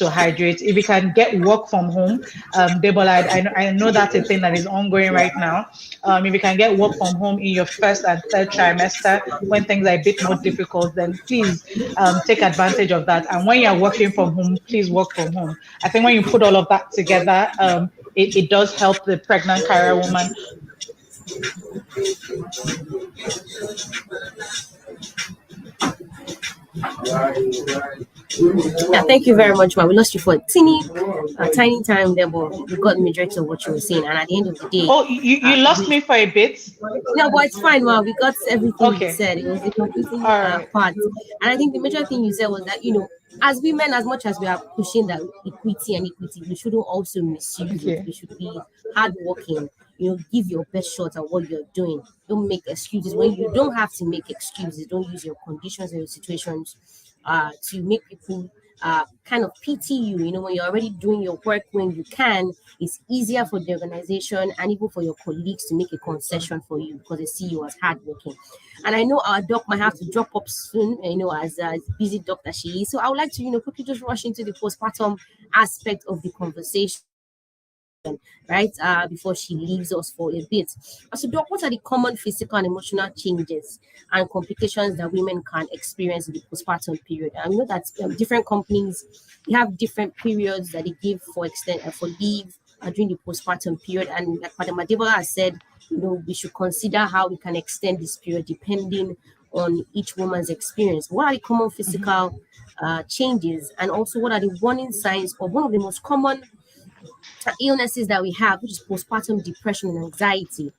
hydrate. If you can get work from home, Debola, I know that's a thing that is ongoing right now. If you can get work from home in your first and third trimester, when things are a bit more difficult, then please take advantage of that. And when you're working from home, please work from home. I think when you put all of that together, it does help the pregnant career woman. Yeah, thank you very much, man. We lost you for a tiny time there, but we got the majority of what you were saying. And at the end of the day, you lost me for a bit. No, but it's fine, man. We got everything you Okay. said. It was a completely right. part. And I think the major thing you said was that as women, as much as we are pushing that equity and equity, we shouldn't also misuse it. We should be hardworking. Give your best shot at what you're doing. Don't make excuses when you don't have to make excuses. Don't use your conditions and your situations to make people kind of pity you. When you're already doing your work when you can, it's easier for the organization and even for your colleagues to make a concession for you because they see you as hardworking. And I know our doc might have to drop up soon, as a busy doc that she is. So I would like to, quickly just rush into the postpartum aspect of the conversation, right? Before she leaves us for a bit. So, Doc, what are the common physical and emotional changes and complications that women can experience in the postpartum period? I know that different companies have different periods that they give for leave during the postpartum period, and like Madam Adebola has said, we should consider how we can extend this period depending on each woman's experience. What are the common physical changes, and also what are the warning signs of one of the most common illnesses that we have, which is postpartum depression and anxiety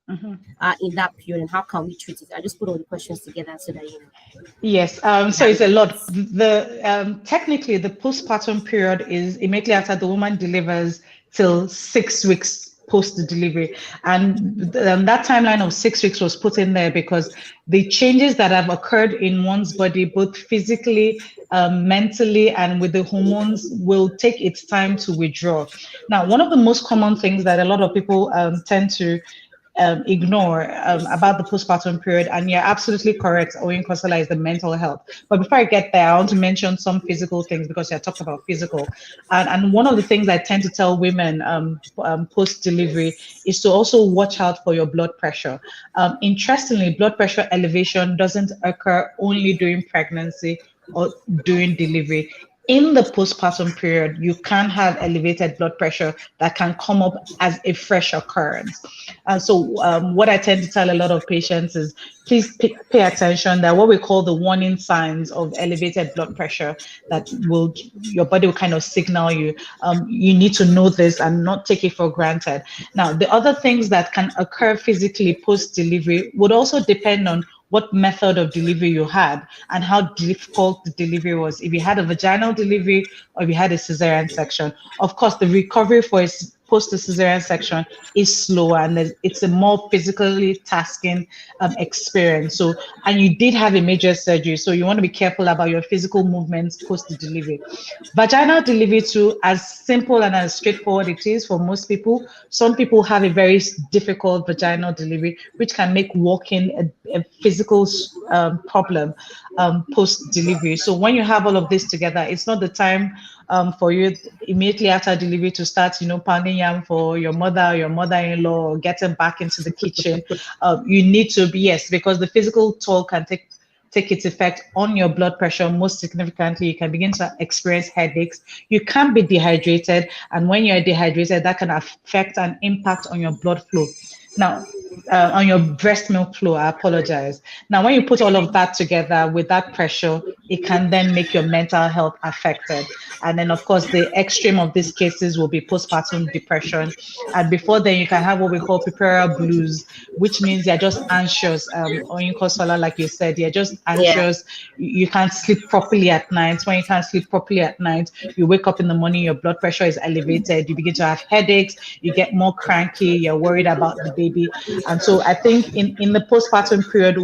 in that period, and how can we treat it? I just put all the questions together so that Yes, so it's a lot. Technically, the postpartum period is immediately after the woman delivers till 6 weeks post the delivery, and that timeline of 6 weeks was put in there because the changes that have occurred in one's body, both physically, mentally, and with the hormones, will take its time to withdraw. Now, one of the most common things that a lot of people tend to ignore about the postpartum period. And you're absolutely correct. Owen Kosala is the mental health. But before I get there, I want to mention some physical things because I talked about physical. And one of the things I tend to tell women post-delivery is to also watch out for your blood pressure. Interestingly, blood pressure elevation doesn't occur only during pregnancy or during delivery. In the postpartum period, you can have elevated blood pressure that can come up as a fresh occurrence. And so what I tend to tell a lot of patients is please pay attention that what we call the warning signs of elevated blood pressure that your body will kind of signal you. You need to know this and not take it for granted. Now, the other things that can occur physically post-delivery would also depend on what method of delivery you had and how difficult the delivery was. If you had a vaginal delivery or if you had a cesarean section, of course, the recovery for a post-cesarean section is slower and it's a more physically tasking experience. So, and you did have a major surgery, so you want to be careful about your physical movements post-delivery. Vaginal delivery too, as simple and as straightforward it is for most people, some people have a very difficult vaginal delivery, which can make walking a physical problem post-delivery. So when you have all of this together, it's not the time for you immediately after delivery to start, pounding yam for your mother or your mother-in-law or getting back into the kitchen. You need to be, yes, because the physical toll can take its effect on your blood pressure. Most significantly, you can begin to experience headaches. You can be dehydrated. And when you're dehydrated, that can affect and impact on your blood flow. Now, on your breast milk flow, I apologize. Now, when you put all of that together with that pressure, it can then make your mental health affected. And then, of course, the extreme of these cases will be postpartum depression. And before then, you can have what we call puerperal blues, which means you're just anxious. Or in Kosola, like you said, you're just anxious. Yeah. You can't sleep properly at night. When you can't sleep properly at night, you wake up in the morning, your blood pressure is elevated. You begin to have headaches. You get more cranky. You're worried about the baby. And so I think in the postpartum period,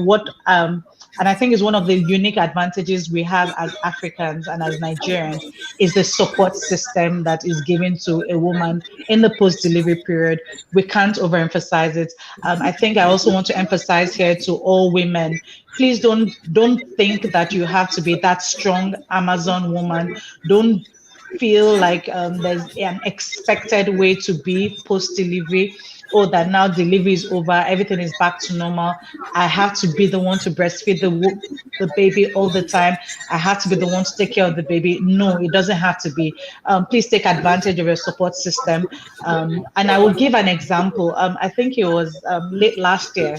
and I think is one of the unique advantages we have as Africans and as Nigerians is the support system that is given to a woman in the post-delivery period. We can't overemphasize it. I think I also want to emphasize here to all women, please don't think that you have to be that strong Amazon woman. Don't feel like there's an expected way to be post-delivery. Oh, that now delivery is over, everything is back to normal. I have to be the one to breastfeed the baby all the time. I have to be the one to take care of the baby. No, it doesn't have to be. Please take advantage of your support system. And I will give an example. I think it was late last year.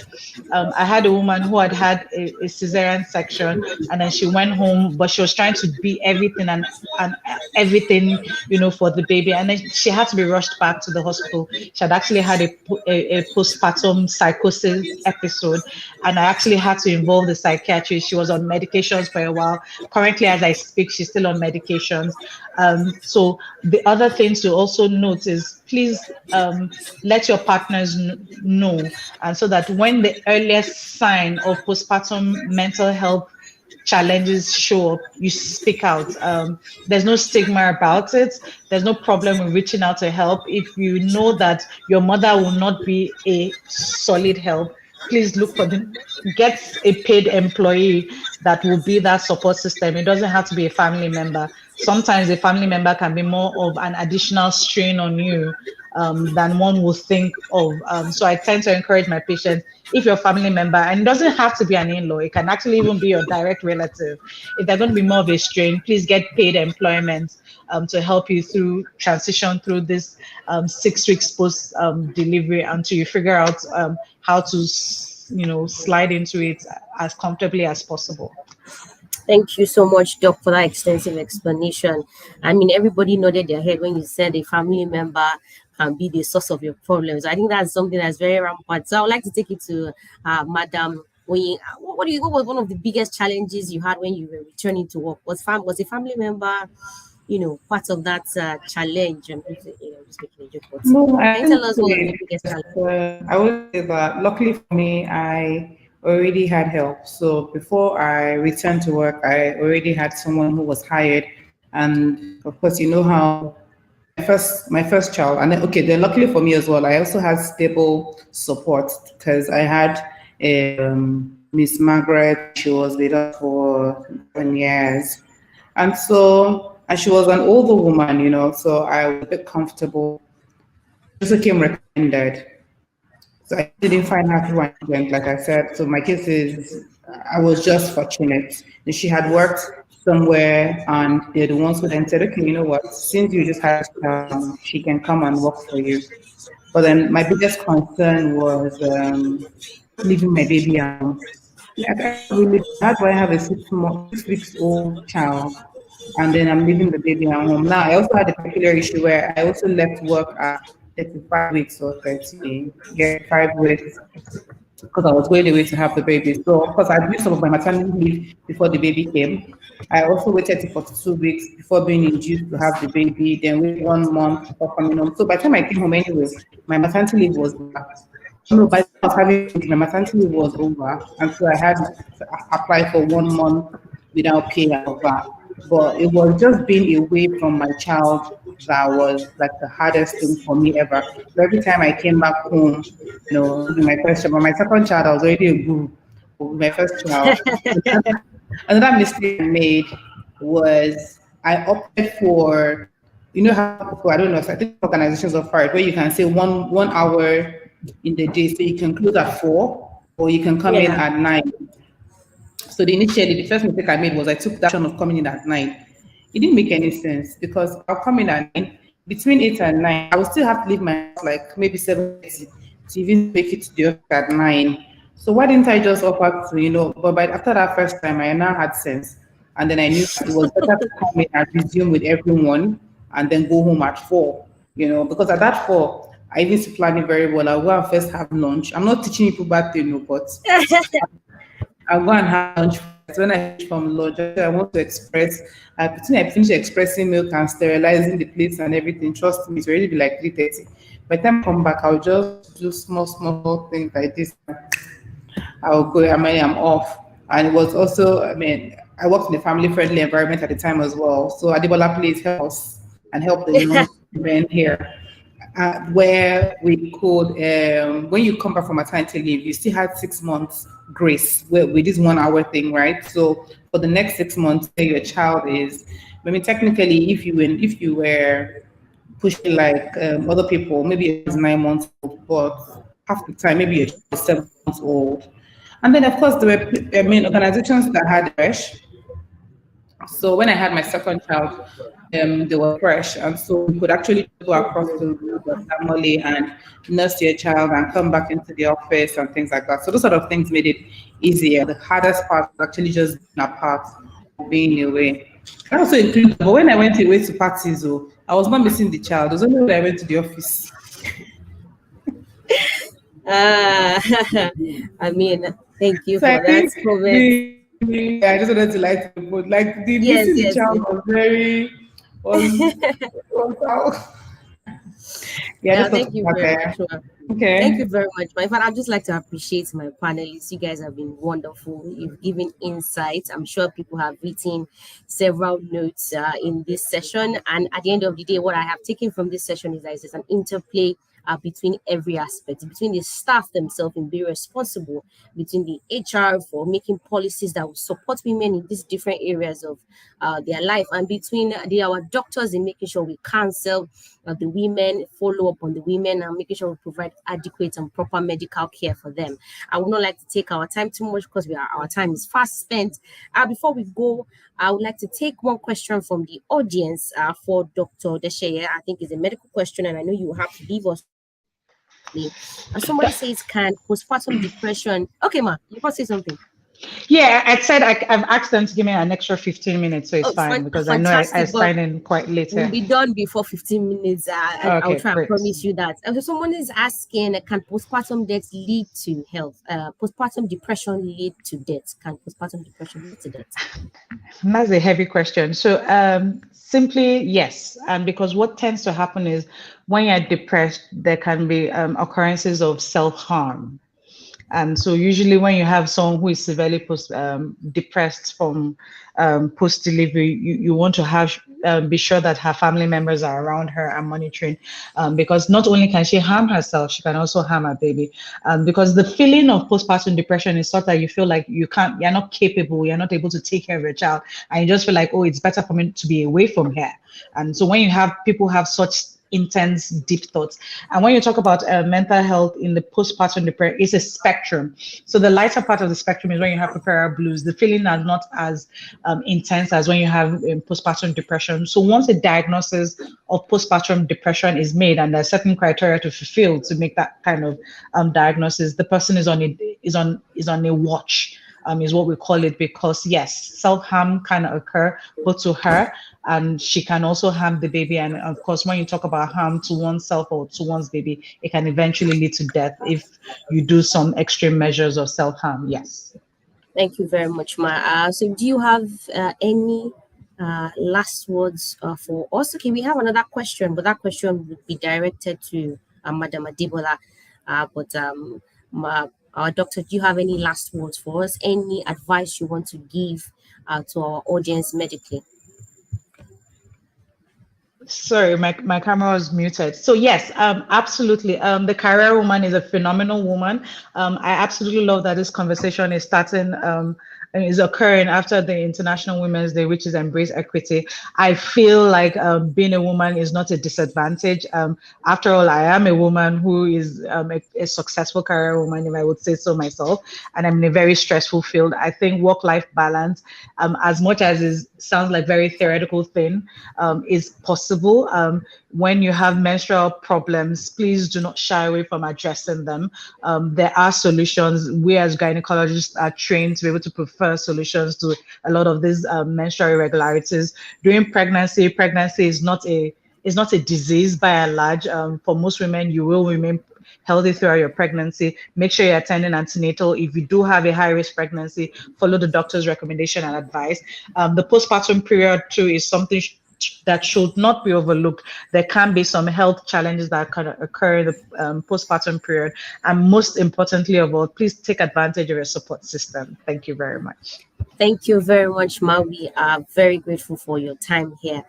I had a woman who had a cesarean section, and then she went home, but she was trying to be everything and everything, for the baby. And then she had to be rushed back to the hospital. She had actually had a postpartum psychosis episode, and I actually had to involve the psychiatrist. She was on medications for a while. Currently, as I speak, she's still on medications. So the other thing to also note is please let your partners know, and so that when the earliest sign of postpartum mental health challenges show up, you speak out. There's no stigma about it. There's no problem with reaching out to help. If you know that your mother will not be a solid help, please look for get a paid employee that will be that support system. It doesn't have to be a family member. Sometimes a family member can be more of an additional strain on you than one will think of. So I tend to encourage my patients, if you're a family member, and it doesn't have to be an in-law, it can actually even be your direct relative. If they're going to be more of a strain, please get paid employment to help you through transition through this 6 weeks post delivery until you figure out how to, slide into it as comfortably as possible. Thank you so much, Doc, for that extensive explanation. I mean, everybody nodded their head when you said a family member can be the source of your problems. I think that's something that's very rampant. So I would like to take it to Madam. What was one of the biggest challenges you had when you were returning to work? Was a family member, part of that challenge? I'm just making a joke. But no, can you tell us what was the biggest challenge? I would say that luckily for me, I already had help. So before I returned to work, I already had someone who was hired. And of course, you know how my first child, and then, okay, then luckily for me as well, I also had stable support because I had Miss Margaret. She was with us for 7 years, and so, and she was an older woman, you know, so I was a bit comfortable. She also came recommended. So I didn't find her through an agent, like I said. So my case is, I was just fortunate. And she had worked somewhere, and they're the ones who then said, okay, you know what, since you just had, she can come and work for you. But then my biggest concern was leaving my baby at home. I can't really, how do I have a 6 weeks old child? And then I'm leaving the baby at home. Now, I also had a particular issue where I also left work at 35 weeks or 30, yeah, 5 weeks, because I was going away to have the baby. So, of course, I used some of my maternity leave before the baby came. I also waited till 42 weeks before being induced to have the baby, then wait 1 month before coming home. So, by the time I came home anyway, my maternity leave was over. No, by the time I was having my maternity leave was over, and so I had to apply for 1 month without pay and all that. But it was just being away from my child that was like the hardest thing for me ever. So every time I came back home, you know, with my first child, but my second child, I was already a guru. With my first child, another mistake I made was I opted for, you know how, I don't know, I think organizations offer it where you can say one hour in the day, so you can close at 4 or you can come in at 9. So initially, the first mistake I made was I took that option of coming in at 9. It didn't make any sense because I'll come in at 9. Between 8 and 9, I would still have to leave my house like maybe 7:30 to even make it to the office at 9. So why didn't I just offer to, you know, but after that first time, I now had sense. And then I knew it was better to come in and resume with everyone and then go home at 4, you know, because at that 4, I even plan it very well. I'll go and first have lunch. I'm not teaching people bad thing, no, but I'll go and have lunch. When I finish from lunch, I want to express. Between I finish expressing milk and sterilizing the plates and everything, trust me, it's already be like 3:30. By the time I come back, I'll just do small things like this. I'll go. I mean, I'm off. And it was also, I mean, I worked in a family-friendly environment at the time as well. So Adibola plays helps and help the young men here. Where we could, when you come back from maternity leave, you still had 6 months grace with this 1 hour thing, right? So for the next 6 months, say your child is, I mean, technically, if you were pushing like other people, maybe it was 9 months old, but half the time, maybe your child is 7 months old. And then, of course, there were, I mean, organizations that had fresh. So when I had my second child, they were fresh, and so we could actually go across to the family and nurse your child and come back into the office and things like that. So those sort of things made it easier. The hardest part was actually just being apart, being away. That also included, but when I went away to parties, though, I was not missing the child. It was only when I went to the office. I mean, thank you for that comment. I just wanted to like the mood. Like the Yes, missing the yes, child yes. was very was out. Yeah, Yeah, just thank thought you about very there. much. Thank you Okay. very much. My friend, I'd just like to appreciate my panelists. You guys have been wonderful. You've given insights. I'm sure people have written several notes in this session. And at the end of the day, what I have taken from this session is that it's an interplay between every aspect, between the staff themselves in being responsible, between the HR for making policies that will support women in these different areas of their life, and between our doctors in making sure we counsel the women, follow up on the women, and making sure we provide adequate and proper medical care for them. I would not like to take our time too much because our time is fast spent. Before we go, I would like to take one question from the audience for Dr. Desheye. I think it's a medical question, and I know you will have to leave us. Somebody says, can postpartum depression? Okay, ma, you want to say something? Yeah, I said I've asked them to give me an extra 15 minutes, so it's fine because I know I signed in quite later. We'll be done before 15 minutes. I'll try and promise you that. So someone is asking, can postpartum death lead to health? Postpartum depression lead to death? Can postpartum depression lead to death? That's a heavy question. So simply yes, and because what tends to happen is when you're depressed, there can be occurrences of self-harm. And so usually when you have someone who is severely depressed from post-delivery, you want to have be sure that her family members are around her and monitoring, because not only can she harm herself, she can also harm her baby. Because the feeling of postpartum depression is sort that you feel like you're not capable, you're not able to take care of your child, and you just feel like, oh, it's better for me to be away from here. And so when you have people have such intense, deep thoughts. And when you talk about mental health in the postpartum depression, it's a spectrum. So the lighter part of the spectrum is when you have puerperal blues. The feeling are not as intense as when you have postpartum depression. So once a diagnosis of postpartum depression is made, and there's certain criteria to fulfill to make that kind of diagnosis, the person is on a watch. Is what we call it, because yes, self-harm can occur both to her, and she can also harm the baby. And of course, when you talk about harm to oneself or to one's baby, it can eventually lead to death if you do some extreme measures of self-harm. Yes. Thank you very much, Ma. So do you have any last words for us? Okay, we have another question, but that question would be directed to Madam Adibola. Our doctor, do you have any last words for us? Any advice you want to give to our audience medically? Sorry, my camera was muted. So yes, absolutely. The career woman is a phenomenal woman. I absolutely love that this conversation is starting and is occurring after the International Women's Day, which is Embrace Equity. I feel like being a woman is not a disadvantage. After all, I am a woman who is a successful career woman, if I would say so myself, and I'm in a very stressful field. I think work-life balance, as much as it sounds like very theoretical thing, is possible. When you have menstrual problems, please do not shy away from addressing them. There are solutions. We as gynecologists are trained to be able to prefer solutions to a lot of these menstrual irregularities. During pregnancy is not a disease by and large. For most women, you will remain healthy throughout your pregnancy. Make sure you're attending antenatal. If you do have a high-risk pregnancy, follow the doctor's recommendation and advice. The postpartum period too is something that should not be overlooked. There can be some health challenges that can occur in the postpartum period. And most importantly of all, please take advantage of your support system. Thank you very much. Thank you very much, Ma. We are very grateful for your time here.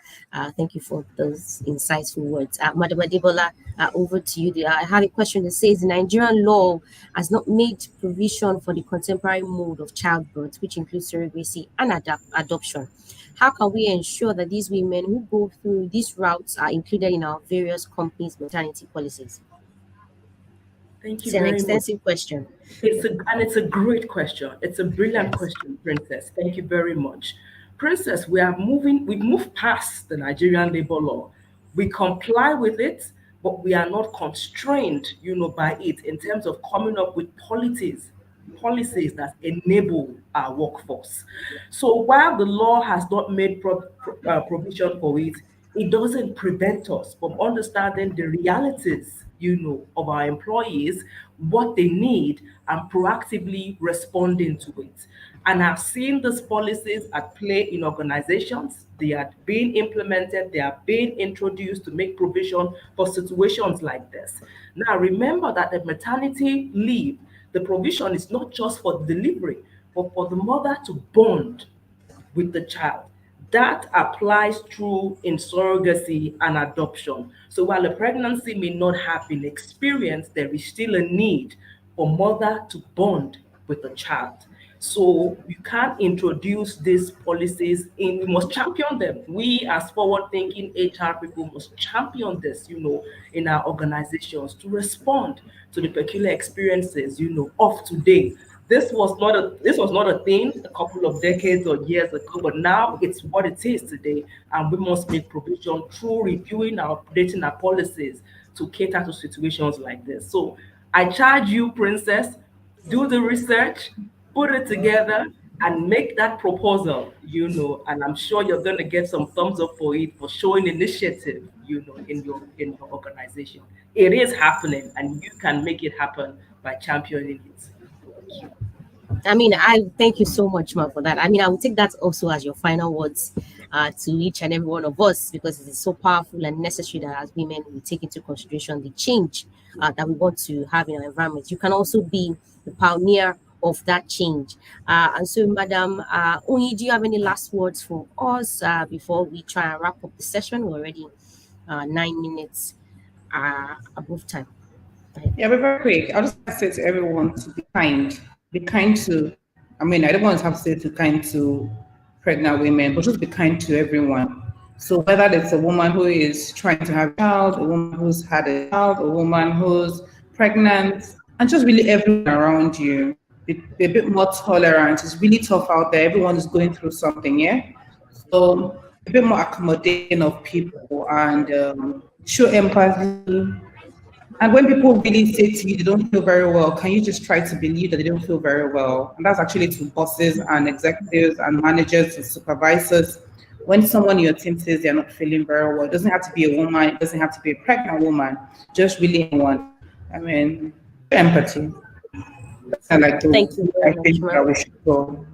Thank you for those insightful words. Madam Adibola, over to you. I have a question that says Nigerian law has not made provision for the contemporary mode of childbirth, which includes surrogacy and adoption. How can we ensure that these women who go through these routes are included in our various companies' maternity policies? Thank you It's an very much. extensive question. It's a great question. It's a brilliant question, Princess. Thank you very much. Princess, we've moved past the Nigerian labor law. We comply with it, but we are not constrained, by it in terms of coming up with policies that enable our workforce. So while the law has not made provision for it, it doesn't prevent us from understanding the realities, of our employees, what they need, and proactively responding to it. And I've seen these policies at play in organizations. They are being implemented, they are being introduced to make provision for situations like this. Now, remember that the maternity leave, the provision is not just for delivery, but for the mother to bond with the child. That applies through in surrogacy and adoption. So while a pregnancy may not have been experienced, there is still a need for mother to bond with the child. So you can't introduce these policies in, we must champion them. We as forward-thinking HR people must champion this, in our organizations to respond to the peculiar experiences, of today. This was not a thing a couple of decades or years ago, but now it's what it is today, and we must make provision through reviewing our updating our policies to cater to situations like this. So I charge you, Princess, do the research, put it together, and make that proposal, and I'm sure you're going to get some thumbs up for it for showing initiative, in your organization. It is happening, and you can make it happen by championing it. I mean, I thank you so much, Ma, for that. I mean, I will take that also as your final words to each and every one of us, because it is so powerful and necessary that as women we take into consideration the change that we want to have in our environment. You can also be the pioneer of that change. And so, Madam Onyi, do you have any last words for us before we try and wrap up the session? We're already 9 minutes above time. Yeah, but very quick. I'll just say to everyone to be kind. Be kind to, I mean, I don't want to have to say to kind to pregnant women, but just be kind to everyone. So whether it's a woman who is trying to have a child, a woman who's had a child, a woman who's pregnant, and just really everyone around you, be a bit more tolerant. It's really tough out there. Everyone is going through something, yeah? So a bit more accommodating of people and show empathy. And when people really say to you they don't feel very well, can you just try to believe that they don't feel very well? And that's actually to bosses and executives and managers and supervisors. When someone in your team says they're not feeling very well, it doesn't have to be a woman, it doesn't have to be a pregnant woman, just really anyone. I mean, empathy. I like to, Thank you very I think much, that we should go.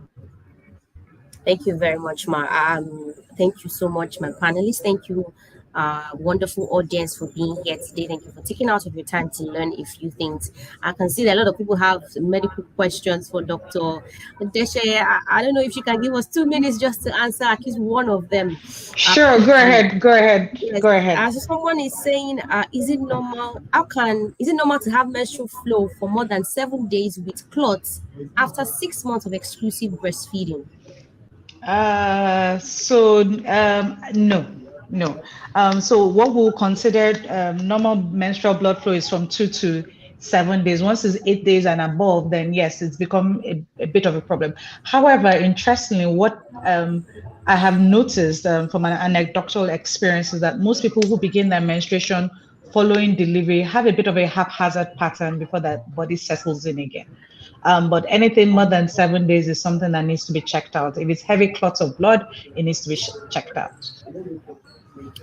Thank you very much, Ma. Thank you so much, my panelists. Thank you, wonderful audience, for being here today. Thank you for taking out of your time to learn a few things. I can see that a lot of people have medical questions for Dr. Deshe. I don't know if you can give us 2 minutes just to answer at least one of them. Sure, go ahead. Yes. Go ahead. As someone is saying, is it normal? Is it normal to have menstrual flow for more than 7 days with clots after 6 months of exclusive breastfeeding? No. So what we'll consider normal menstrual blood flow is from 2 to 7 days. Once it's 8 days and above, then yes, it's become a bit of a problem. However, interestingly, what I have noticed from an anecdotal experience is that most people who begin their menstruation following delivery have a bit of a haphazard pattern before that body settles in again. But anything more than 7 days is something that needs to be checked out. If it's heavy clots of blood, it needs to be checked out.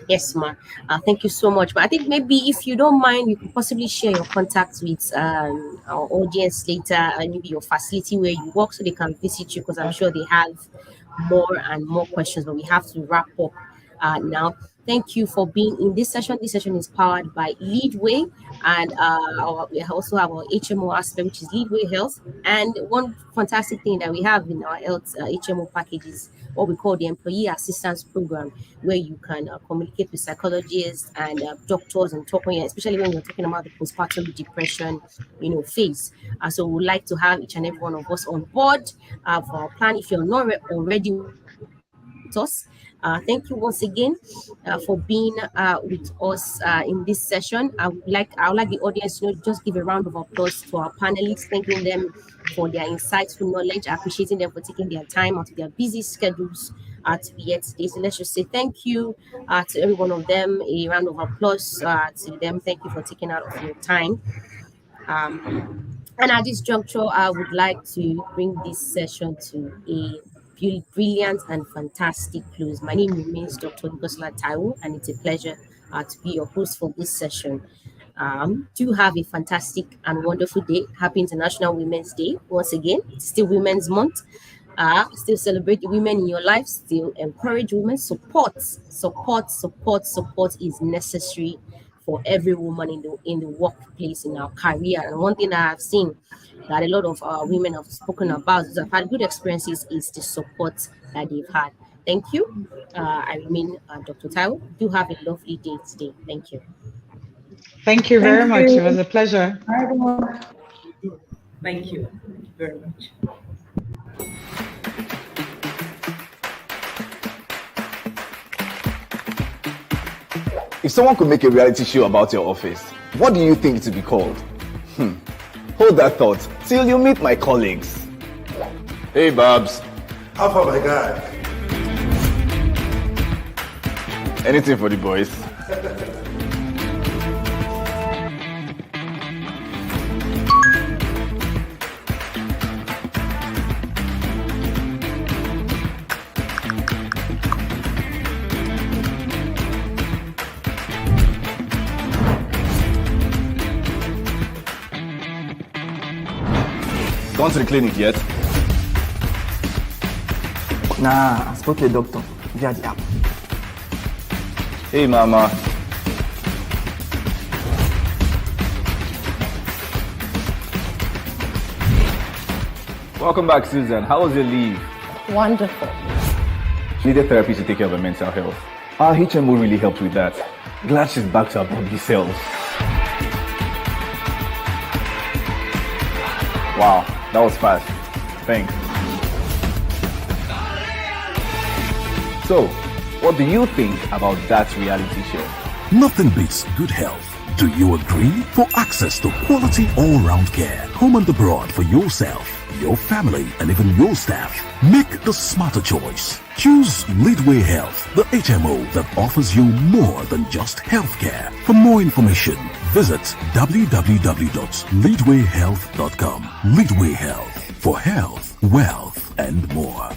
Yes, ma'am. Thank you so much. But I think maybe if you don't mind, you could possibly share your contacts with our audience later, and maybe your facility where you work, so they can visit you, because I'm sure they have more and more questions. But we have to wrap up now. Thank you for being in this session. This session is powered by Leadway, and we also have our HMO aspect, which is Leadway Health. And one fantastic thing that we have in our health HMO package is what we call the Employee Assistance Program, where you can communicate with psychologists and doctors and talk, especially when you're talking about the postpartum depression, phase. So we would like to have each and every one of us on board for our plan. If you're not already with us, thank you once again for being with us in this session. I would like the audience to just give a round of applause to our panelists, thanking them for their insightful knowledge, appreciating them for taking their time out of their busy schedules to be here today. So let's just say thank you to every one of them. A round of applause to them. Thank you for taking out of your time. And at this juncture, I would like to bring this session to a brilliant and fantastic close. My name remains Dr. Nkosla Taiwo, and it's a pleasure to be your host for this session. Do have a fantastic and wonderful day. Happy International Women's Day. Once again, it's still Women's Month. Still celebrate the women in your life. Still encourage women. Support is necessary for every woman in the workplace, in our career. And one thing that I've seen that a lot of women have spoken about, have had good experiences, is the support that they've had. Thank you. I remain Dr. Taiwo. Do have a lovely day today. Thank you. Thank you very much. It was a pleasure. Thank you very much. If someone could make a reality show about your office, what do you think it would be called? Hold that thought till you meet my colleagues. Hey, Babs. How far, my guy? Anything for the boys. Gone to the clinic yet? Nah, I spoke to a doctor. via the app. Hey, Mama. Welcome back, Susan. How was your leave? Wonderful. Needed therapy to take care of her mental health. Our HMO really helped with that. Glad she's back to her body cells. Wow, that was fast. Thanks. So, what do you think about that reality show? Nothing beats good health. Do you agree? For access to quality all-round care, home and abroad for yourself, your family, and even your staff, make the smarter choice. Choose Leadway Health, the HMO that offers you more than just healthcare. For more information, visit www.leadwayhealth.com. Leadway Health, for health, wealth, and more.